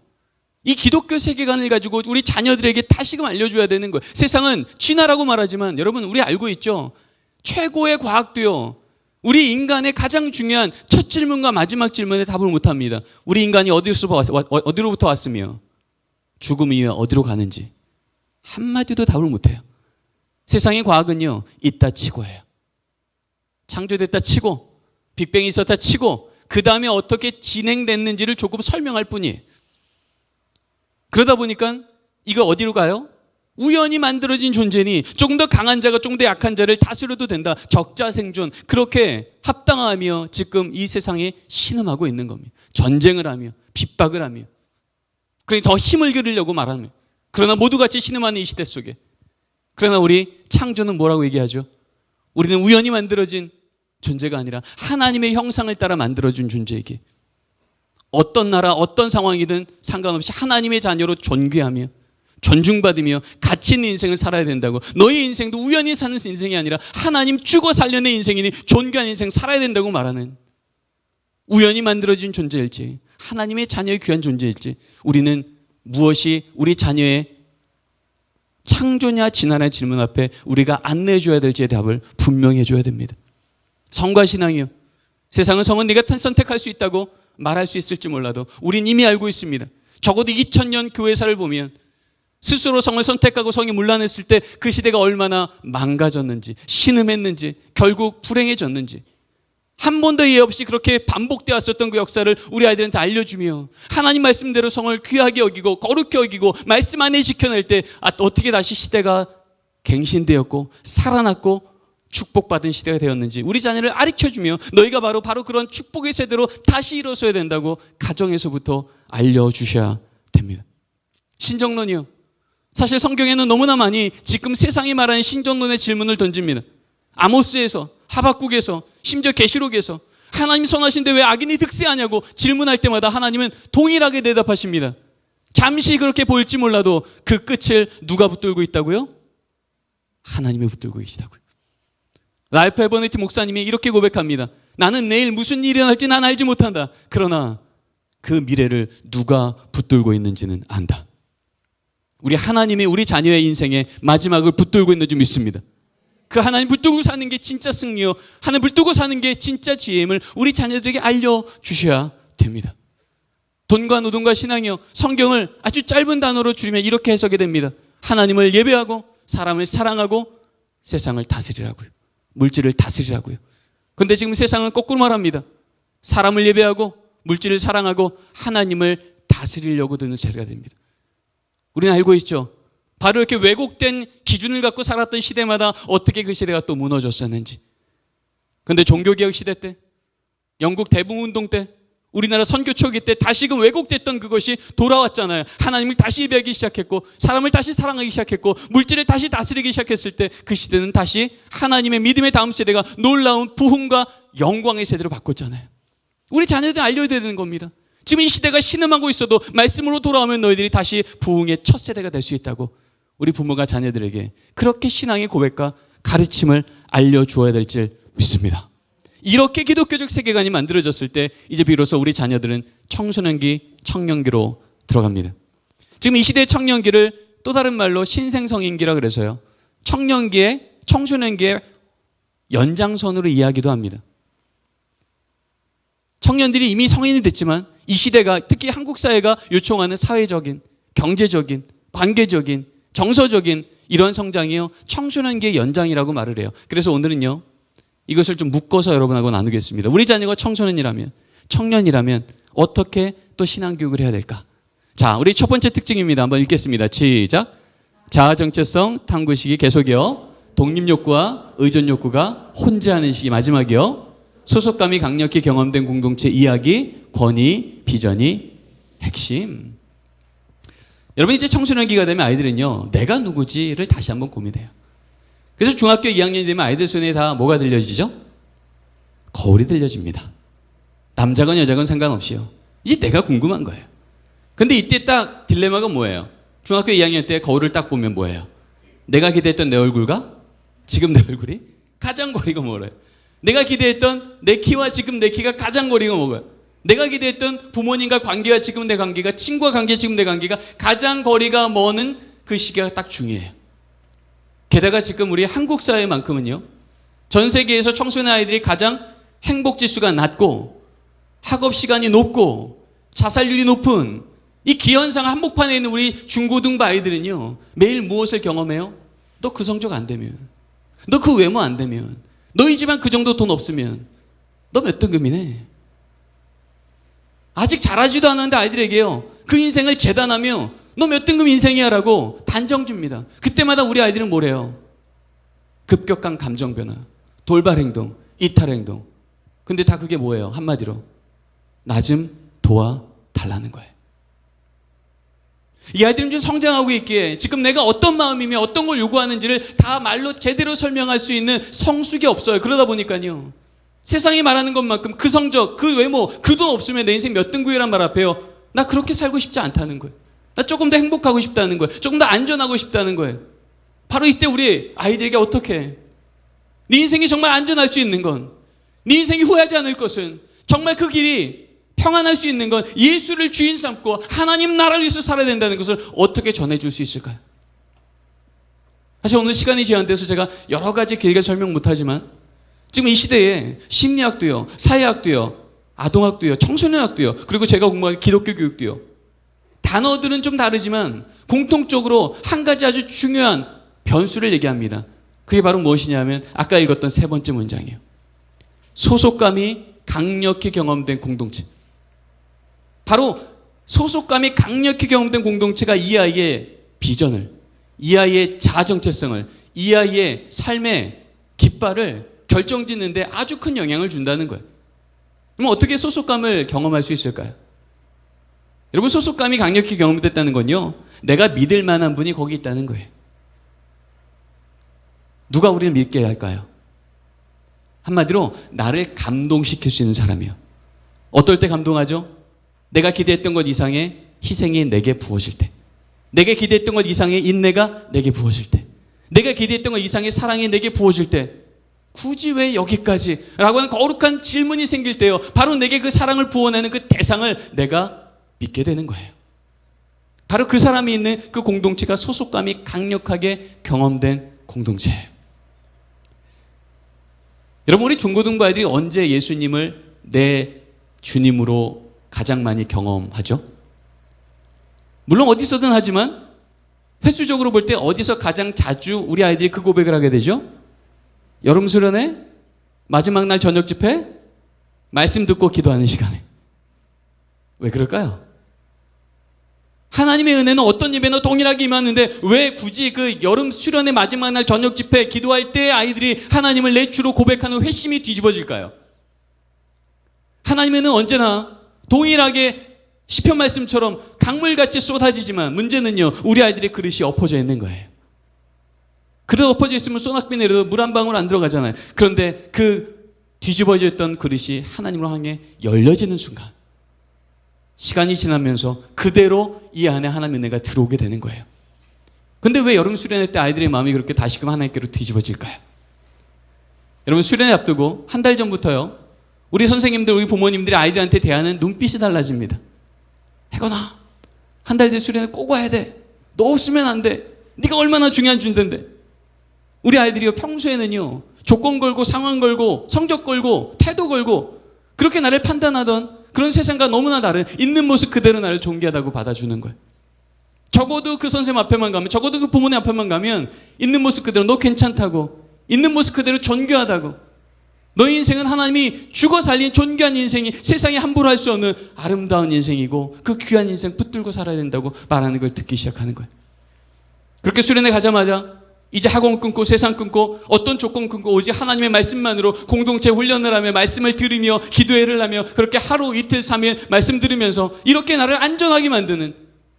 이 기독교 세계관을 가지고 우리 자녀들에게 다시금 알려줘야 되는 거예요. 세상은 진화라고 말하지만 여러분 우리 알고 있죠? 최고의 과학도요, 우리 인간의 가장 중요한 첫 질문과 마지막 질문에 답을 못합니다. 우리 인간이 어디로부터 왔으며 죽음 이후에 어디로 가는지 한마디도 답을 못해요. 세상의 과학은요, 있다 치고예요. 창조됐다 치고, 빅뱅이 있었다 치고, 그 다음에 어떻게 진행됐는지를 조금 설명할 뿐이에요. 그러다 보니까 이거 어디로 가요? 우연히 만들어진 존재니 조금 더 강한 자가 조금 더 약한 자를 다스려도 된다. 적자생존, 그렇게 합당하며 지금 이 세상에 신음하고 있는 겁니다. 전쟁을 하며 핍박을 하며, 그러니 더 힘을 기르려고 말하며, 그러나 모두같이 신음하는 이 시대 속에, 그러나 우리 창조는 뭐라고 얘기하죠? 우리는 우연히 만들어진 존재가 아니라 하나님의 형상을 따라 만들어준 존재에게 어떤 나라, 어떤 상황이든 상관없이 하나님의 자녀로 존귀하며 존중받으며 가치 있는 인생을 살아야 된다고. 너의 인생도 우연히 사는 인생이 아니라 하나님 주고 살려낸 인생이니 존귀한 인생 살아야 된다고 말하는, 우연히 만들어진 존재일지 하나님의 자녀의 귀한 존재일지 우리는 무엇이 우리 자녀의 창조냐 진화냐 질문 앞에 우리가 안내해줘야 될지의 답을 분명히 해줘야 됩니다. 성과 신앙이요, 세상은 성은 네가 선택할 수 있다고 말할 수 있을지 몰라도 우린 이미 알고 있습니다. 적어도 2000년 교회사를 보면 스스로 성을 선택하고 성이 문란했을 때 그 시대가 얼마나 망가졌는지, 신음했는지, 결국 불행해졌는지, 한 번도 예외 없이 그렇게 반복되어 왔었던 그 역사를 우리 아이들한테 알려주며 하나님 말씀대로 성을 귀하게 여기고 거룩히 여기고 말씀 안에 지켜낼 때 어떻게 다시 시대가 갱신되었고 살아났고 축복받은 시대가 되었는지 우리 자녀를 가르쳐주며 너희가 바로 그런 축복의 세대로 다시 일어서야 된다고 가정에서부터 알려주셔야 됩니다. 신정론이요. 사실 성경에는 너무나 많이 지금 세상이 말하는 신정론의 질문을 던집니다. 아모스에서, 하박국에서, 심지어 계시록에서 하나님 선하신데 왜 악인이 득세하냐고 질문할 때마다 하나님은 동일하게 대답하십니다. 잠시 그렇게 보일지 몰라도 그 끝을 누가 붙들고 있다고요? 하나님이 붙들고 계시다고요. 랄프 에버네티 목사님이 이렇게 고백합니다. 나는 내일 무슨 일이 일어날지 난 알지 못한다. 그러나 그 미래를 누가 붙들고 있는지는 안다. 우리 하나님이 우리 자녀의 인생의 마지막을 붙들고 있는 줄 믿습니다. 그 하나님 붙들고 사는 게 진짜 승리요, 하나님 붙들고 사는 게 진짜 지혜임을 우리 자녀들에게 알려주셔야 됩니다. 돈과 노동과 신앙이요, 성경을 아주 짧은 단어로 줄이면 이렇게 해석이 됩니다. 하나님을 예배하고 사람을 사랑하고 세상을 다스리라고요. 물질을 다스리라고요. 그런데 지금 세상은 거꾸로 말합니다. 사람을 예배하고 물질을 사랑하고 하나님을 다스리려고 드는 자리가 됩니다. 우리는 알고 있죠. 바로 이렇게 왜곡된 기준을 갖고 살았던 시대마다 어떻게 그 시대가 또 무너졌었는지. 그런데 종교개혁 시대 때, 영국 대붕운동 때, 우리나라 선교 초기 때 다시금 왜곡됐던 그것이 돌아왔잖아요. 하나님을 다시 예배하기 시작했고 사람을 다시 사랑하기 시작했고 물질을 다시 다스리기 시작했을 때 그 시대는 다시 하나님의 믿음의 다음 세대가 놀라운 부흥과 영광의 세대로 바꿨잖아요. 우리 자녀들이 알려야 되는 겁니다. 지금 이 시대가 신음하고 있어도 말씀으로 돌아오면 너희들이 다시 부흥의 첫 세대가 될 수 있다고 우리 부모가 자녀들에게 그렇게 신앙의 고백과 가르침을 알려주어야 될 줄 믿습니다. 이렇게 기독교적 세계관이 만들어졌을 때 이제 비로소 우리 자녀들은 청소년기, 청년기로 들어갑니다. 지금 이 시대의 청년기를 또 다른 말로 신생성인기라 그래서요. 청년기에, 청소년기의 연장선으로 이야기도 합니다. 청년들이 이미 성인이 됐지만 이 시대가 특히 한국 사회가 요청하는 사회적인, 경제적인, 관계적인, 정서적인 이런 성장이요. 청소년기의 연장이라고 말을 해요. 그래서 오늘은요. 이것을 좀 묶어서 여러분하고 나누겠습니다. 우리 자녀가 청소년이라면, 청년이라면 어떻게 또 신앙교육을 해야 될까? 자, 우리 첫 번째 특징입니다. 한번 읽겠습니다. 시작. 자아 정체성, 탐구 시기 계속이요. 독립욕구와 의존욕구가 혼재하는 시기 마지막이요. 소속감이 강력히 경험된 공동체 이야기, 권위, 비전이 핵심. 여러분 이제 청소년기가 되면 아이들은요. 내가 누구지를 다시 한번 고민해요. 그래서 중학교 2학년이 되면 아이들 손에 다 뭐가 들려지죠? 거울이 들려집니다. 남자건 여자건 상관없이요. 이제 내가 궁금한 거예요. 근데 이때 딱 딜레마가 뭐예요? 중학교 2학년 때 거울을 딱 보면 뭐예요? 내가 기대했던 내 얼굴과 지금 내 얼굴이 가장 거리가 멀어요. 내가 기대했던 내 키와 지금 내 키가 가장 거리가 멀어요. 내가 기대했던 부모님과 관계와 지금 내 관계가, 친구와 관계, 지금 내 관계가 가장 거리가 먼 그 시기가 딱 중요해요. 게다가 지금 우리 한국 사회만큼은요. 전 세계에서 청소년 아이들이 가장 행복지수가 낮고 학업 시간이 높고 자살률이 높은 이 기현상 한복판에 있는 우리 중고등부 아이들은요. 매일 무엇을 경험해요? 너 그 성적 안 되면, 너 그 외모 안 되면, 너희 집안 그 정도 돈 없으면 너 몇 등급이네. 아직 자라지도 않았는데 아이들에게요. 그 인생을 재단하며 너 몇 등급 인생이야 라고 단정 줍니다. 그때마다 우리 아이들은 뭐래요? 급격한 감정 변화, 돌발 행동, 이탈 행동. 근데 다 그게 뭐예요? 한마디로 나 좀 도와달라는 거예요. 이 아이들은 좀 성장하고 있기에 지금 내가 어떤 마음이며 어떤 걸 요구하는지를 다 말로 제대로 설명할 수 있는 성숙이 없어요. 그러다 보니까요. 세상이 말하는 것만큼 그 성적, 그 외모, 그 돈 없으면 내 인생 몇 등급이란 말 앞에요. 나 그렇게 살고 싶지 않다는 거예요. 나 조금 더 행복하고 싶다는 거예요. 조금 더 안전하고 싶다는 거예요. 바로 이때 우리 아이들에게 어떻게 해? 네 인생이 정말 안전할 수 있는 건, 네 인생이 후회하지 않을 것은, 정말 그 길이 평안할 수 있는 건 예수를 주인 삼고 하나님 나라를 위해서 살아야 된다는 것을 어떻게 전해줄 수 있을까요? 사실 오늘 시간이 제한돼서 제가 여러 가지 길게 설명 못하지만 지금 이 시대에 심리학도요, 사회학도요, 아동학도요, 청소년학도요, 그리고 제가 공부한 기독교 교육도요. 단어들은 좀 다르지만 공통적으로 한 가지 아주 중요한 변수를 얘기합니다. 그게 바로 무엇이냐면 아까 읽었던 세 번째 문장이에요. 소속감이 강력히 경험된 공동체. 바로 소속감이 강력히 경험된 공동체가 이 아이의 비전을, 이 아이의 자아 정체성을, 이 아이의 삶의 깃발을 결정짓는데 아주 큰 영향을 준다는 거예요. 그럼 어떻게 소속감을 경험할 수 있을까요? 여러분, 소속감이 강력히 경험됐다는 건요, 내가 믿을 만한 분이 거기 있다는 거예요. 누가 우리를 믿게 할까요? 한마디로 나를 감동시킬 수 있는 사람이요. 어떨 때 감동하죠? 내가 기대했던 것 이상의 희생이 내게 부어질 때, 내가 기대했던 것 이상의 인내가 내게 부어질 때, 내가 기대했던 것 이상의 사랑이 내게 부어질 때, 굳이 왜 여기까지? 라고 하는 거룩한 질문이 생길 때요, 바로 내게 그 사랑을 부어내는 그 대상을 내가 믿게 되는 거예요. 바로 그 사람이 있는 그 공동체가 소속감이 강력하게 경험된 공동체예요. 여러분, 우리 중고등부 아이들이 언제 예수님을 내 주님으로 가장 많이 경험하죠? 물론 어디서든 하지만 횟수적으로 볼 때 어디서 가장 자주 우리 아이들이 그 고백을 하게 되죠? 여름 수련회, 마지막 날 저녁 집회, 말씀 듣고 기도하는 시간에. 왜 그럴까요? 하나님의 은혜는 어떤 예배나 동일하게 임하는데 왜 굳이 그 여름 수련회 마지막 날 저녁 집회 기도할 때 아이들이 하나님을 내 주로 고백하는 회심이 뒤집어질까요? 하나님의 은혜는 언제나 동일하게 시편 말씀처럼 강물같이 쏟아지지만 문제는요, 우리 아이들의 그릇이 엎어져 있는 거예요. 그릇 엎어져 있으면 소낙비 내려도 물 한 방울 안 들어가잖아요. 그런데 그 뒤집어져 있던 그릇이 하나님으로 향해 열려지는 순간, 시간이 지나면서 그대로 이 안에 하나님의 은혜가 들어오게 되는 거예요. 근데 왜 여름 수련회 때 아이들의 마음이 그렇게 다시금 하나님께로 뒤집어질까요? 여러분, 수련회 앞두고 한 달 전부터요, 우리 선생님들, 우리 부모님들이 아이들한테 대하는 눈빛이 달라집니다. 혜건아, 한 달 뒤에 수련회 꼭 와야 돼. 너 없으면 안 돼. 네가 얼마나 중요한 존재인데. 우리 아이들이요, 평소에는요, 조건 걸고 상황 걸고 성적 걸고 태도 걸고 그렇게 나를 판단하던 그런 세상과 너무나 다른 있는 모습 그대로 나를 존귀하다고 받아주는 거예요. 적어도 그 선생님 앞에만 가면, 적어도 그 부모님 앞에만 가면 있는 모습 그대로 너 괜찮다고, 있는 모습 그대로 존귀하다고, 너의 인생은 하나님이 죽어 살린 존귀한 인생이 세상에 함부로 할 수 없는 아름다운 인생이고 그 귀한 인생 붙들고 살아야 된다고 말하는 걸 듣기 시작하는 거예요. 그렇게 수련회 가자마자 이제 학원 끊고 세상 끊고 어떤 조건 끊고 오직 하나님의 말씀만으로 공동체 훈련을 하며 말씀을 들으며 기도회를 하며 그렇게 하루 이틀 3일 말씀 들으면서 이렇게 나를 안전하게 만드는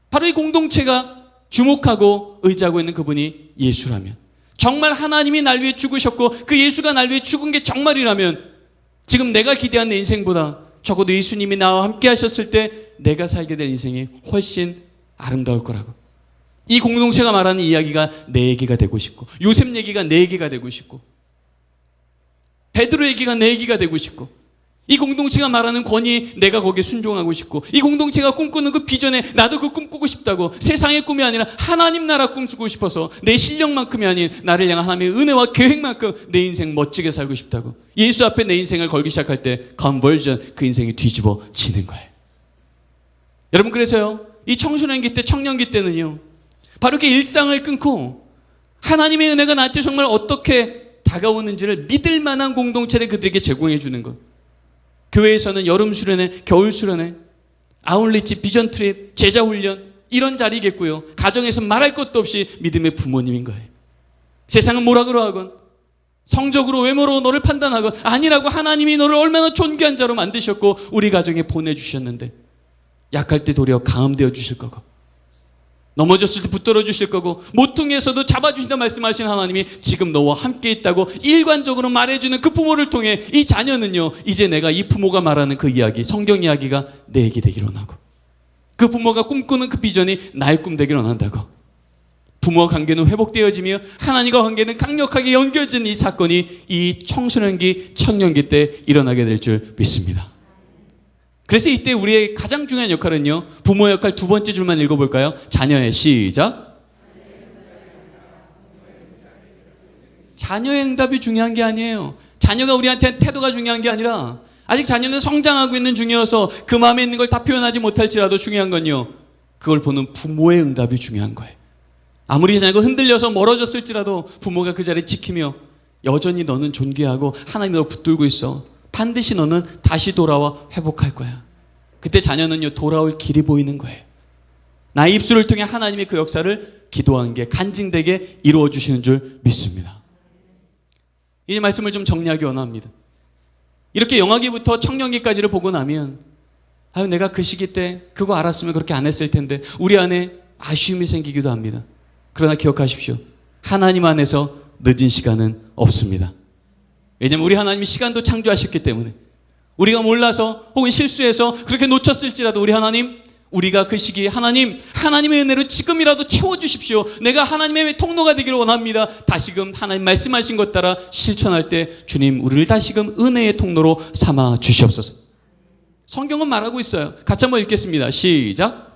바로 이 공동체가 주목하고 의지하고 있는 그분이 예수라면, 정말 하나님이 날 위해 죽으셨고 그 예수가 날 위해 죽은 게 정말이라면 지금 내가 기대한 내 인생보다 적어도 예수님이 나와 함께 하셨을 때 내가 살게 될 인생이 훨씬 아름다울 거라고. 이 공동체가 말하는 이야기가 내 얘기가 되고 싶고, 요셉 얘기가 내 얘기가 되고 싶고, 베드로 얘기가 내 얘기가 되고 싶고, 이 공동체가 말하는 권위 내가 거기에 순종하고 싶고, 이 공동체가 꿈꾸는 그 비전에 나도 그 꿈꾸고 싶다고, 세상의 꿈이 아니라 하나님 나라 꿈꾸고 싶어서 내 실력만큼이 아닌 나를 향한 하나님의 은혜와 계획만큼 내 인생 멋지게 살고 싶다고 예수 앞에 내 인생을 걸기 시작할 때 컨버전, 그 인생이 뒤집어지는 거예요. 여러분, 그래서요, 이 청소년기 때, 청년기 때는요, 바로 이렇게 일상을 끊고 하나님의 은혜가 나한테 정말 어떻게 다가오는지를 믿을 만한 공동체를 그들에게 제공해 주는 것. 교회에서는 여름 수련회, 겨울 수련회, 아울리치, 비전 트립, 제자 훈련 이런 자리겠고요. 가정에서 말할 것도 없이 믿음의 부모님인 거예요. 세상은 뭐라 그러하건, 성적으로 외모로 너를 판단하건 아니라고 하나님이 너를 얼마나 존귀한 자로 만드셨고 우리 가정에 보내주셨는데 약할 때 도리어 강함되어 주실 거고, 넘어졌을 때 붙들어 주실 거고, 모퉁이에서도 잡아주신다 말씀하신 하나님이 지금 너와 함께 있다고 일관적으로 말해주는 그 부모를 통해 이 자녀는요, 이제 내가 이 부모가 말하는 그 이야기, 성경 이야기가 내 얘기 되기를 원하고, 그 부모가 꿈꾸는 그 비전이 나의 꿈 되기를 원한다고, 부모와 관계는 회복되어지며 하나님과 관계는 강력하게 연결된 이 사건이 이 청소년기, 청년기 때 일어나게 될 줄 믿습니다. 그래서 이때 우리의 가장 중요한 역할은요, 부모 역할 두 번째 줄만 읽어볼까요? 자녀의 시작. 자녀의 응답이 중요한 게 아니에요. 자녀가 우리한테 태도가 중요한 게 아니라, 아직 자녀는 성장하고 있는 중이어서 그 마음에 있는 걸 다 표현하지 못할지라도 중요한 건요, 그걸 보는 부모의 응답이 중요한 거예요. 아무리 자녀가 흔들려서 멀어졌을지라도 부모가 그 자리에 지키며 여전히 너는 존귀하고 하나님으로 붙들고 있어. 반드시 너는 다시 돌아와 회복할 거야. 그때 자녀는요, 돌아올 길이 보이는 거예요. 나의 입술을 통해 하나님의 그 역사를 기도한 게 간증되게 이루어 주시는 줄 믿습니다. 이 말씀을 좀 정리하기 원합니다. 이렇게 영아기부터 청년기까지를 보고 나면 내가 그 시기 때 그거 알았으면 그렇게 안 했을 텐데 우리 안에 아쉬움이 생기기도 합니다. 그러나 기억하십시오. 하나님 안에서 늦은 시간은 없습니다. 왜냐하면 우리 하나님이 시간도 창조하셨기 때문에 우리가 몰라서 혹은 실수해서 그렇게 놓쳤을지라도 우리 하나님, 우리가 그 시기에 하나님의 은혜로 지금이라도 채워주십시오. 내가 하나님의 통로가 되기를 원합니다. 다시금 하나님 말씀하신 것 따라 실천할 때 주님 우리를 다시금 은혜의 통로로 삼아 주시옵소서. 성경은 말하고 있어요. 같이 한번 읽겠습니다. 시작.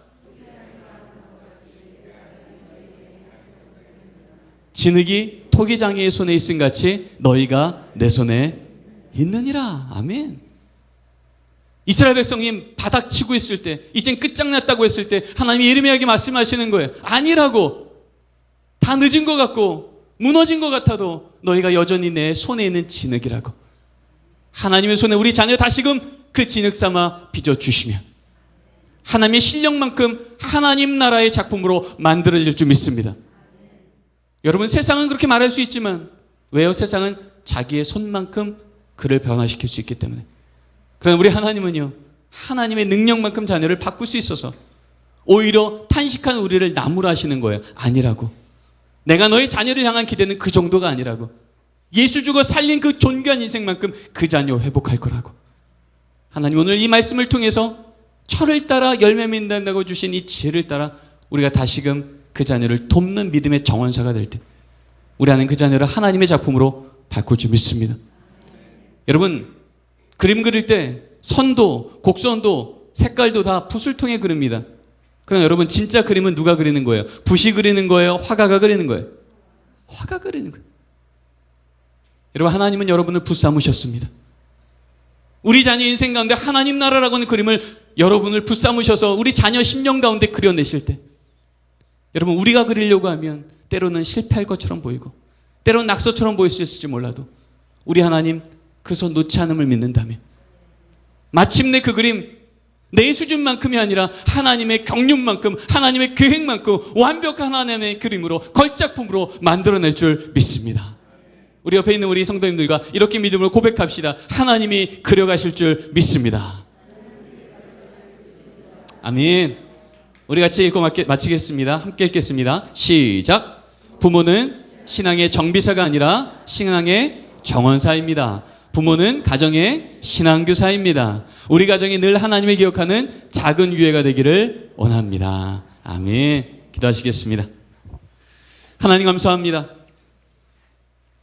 진흙이 토기장이의 손에 있음 같이 너희가 내 손에 있느니라. 아멘. 이스라엘 백성님 바닥 치고 있을 때, 이젠 끝장났다고 했을 때 하나님이 예레미야에게 말씀하시는 거예요. 아니라고. 다 늦은 것 같고 무너진 것 같아도 너희가 여전히 내 손에 있는 진흙이라고. 하나님의 손에 우리 자녀 다시금 그 진흙 삼아 빚어주시며 하나님의 실력만큼 하나님 나라의 작품으로 만들어질 줄 믿습니다. 여러분, 세상은 그렇게 말할 수 있지만 왜요? 세상은 자기의 손만큼 그를 변화시킬 수 있기 때문에. 그러나 우리 하나님은요, 하나님의 능력만큼 자녀를 바꿀 수 있어서 오히려 탄식한 우리를 나무라 하시는 거예요. 아니라고. 내가 너의 자녀를 향한 기대는 그 정도가 아니라고. 예수 주고 살린 그 존귀한 인생만큼 그 자녀 회복할 거라고. 하나님 오늘 이 말씀을 통해서 철을 따라 열매 맺는다고 주신 이 지혜를 따라 우리가 다시금 그 자녀를 돕는 믿음의 정원사가 될 때 우리 안에 그 자녀를 하나님의 작품으로 바꿀 줄 믿습니다. 여러분, 그림 그릴 때 선도, 곡선도, 색깔도 다 붓을 통해 그립니다. 그럼 여러분, 진짜 그림은 누가 그리는 거예요? 붓이 그리는 거예요? 화가가 그리는 거예요? 화가 그리는 거예요. 여러분, 하나님은 여러분을 붓삼으셨습니다. 우리 자녀 인생 가운데 하나님 나라라고 하는 그림을 여러분을 붓삼으셔서 우리 자녀 심령 가운데 그려내실 때 여러분, 우리가 그리려고 하면 때로는 실패할 것처럼 보이고 때로는 낙서처럼 보일 수 있을지 몰라도 우리 하나님 그 손 놓지 않음을 믿는다면 마침내 그 그림 내 수준만큼이 아니라 하나님의 경륜만큼, 하나님의 계획만큼 완벽한 하나님의 그림으로, 걸작품으로 만들어낼 줄 믿습니다. 우리 옆에 있는 우리 성도님들과 이렇게 믿음으로 고백합시다. 하나님이 그려가실 줄 믿습니다. 아멘. 우리 같이 읽고 마치겠습니다. 함께 읽겠습니다. 시작. 부모는 신앙의 정비사가 아니라 신앙의 정원사입니다. 부모는 가정의 신앙교사입니다. 우리 가정이 늘 하나님을 기억하는 작은 교회가 되기를 원합니다. 아멘. 기도하시겠습니다. 하나님 감사합니다.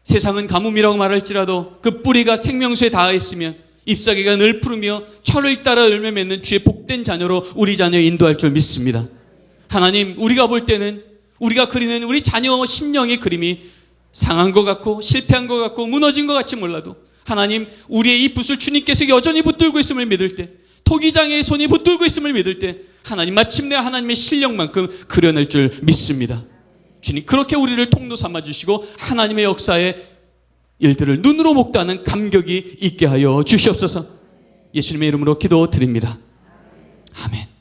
세상은 가뭄이라고 말할지라도 그 뿌리가 생명수에 닿아 있으면 잎사귀가 늘 푸르며 철을 따라 열매 맺는 주의 복된 자녀로 우리 자녀 인도할 줄 믿습니다. 하나님, 우리가 볼 때는 우리가 그리는 우리 자녀 심령의 그림이 상한 것 같고 실패한 것 같고 무너진 것 같이 몰라도 하나님, 우리의 이 붓을 주님께서 여전히 붙들고 있음을 믿을 때, 토기장의 손이 붙들고 있음을 믿을 때 하나님, 마침내 하나님의 실력만큼 그려낼 줄 믿습니다. 주님, 그렇게 우리를 통로 삼아주시고 하나님의 역사에 일들을 눈으로 목도하는 감격이 있게 하여 주시옵소서. 예수님의 이름으로 기도드립니다. 아멘.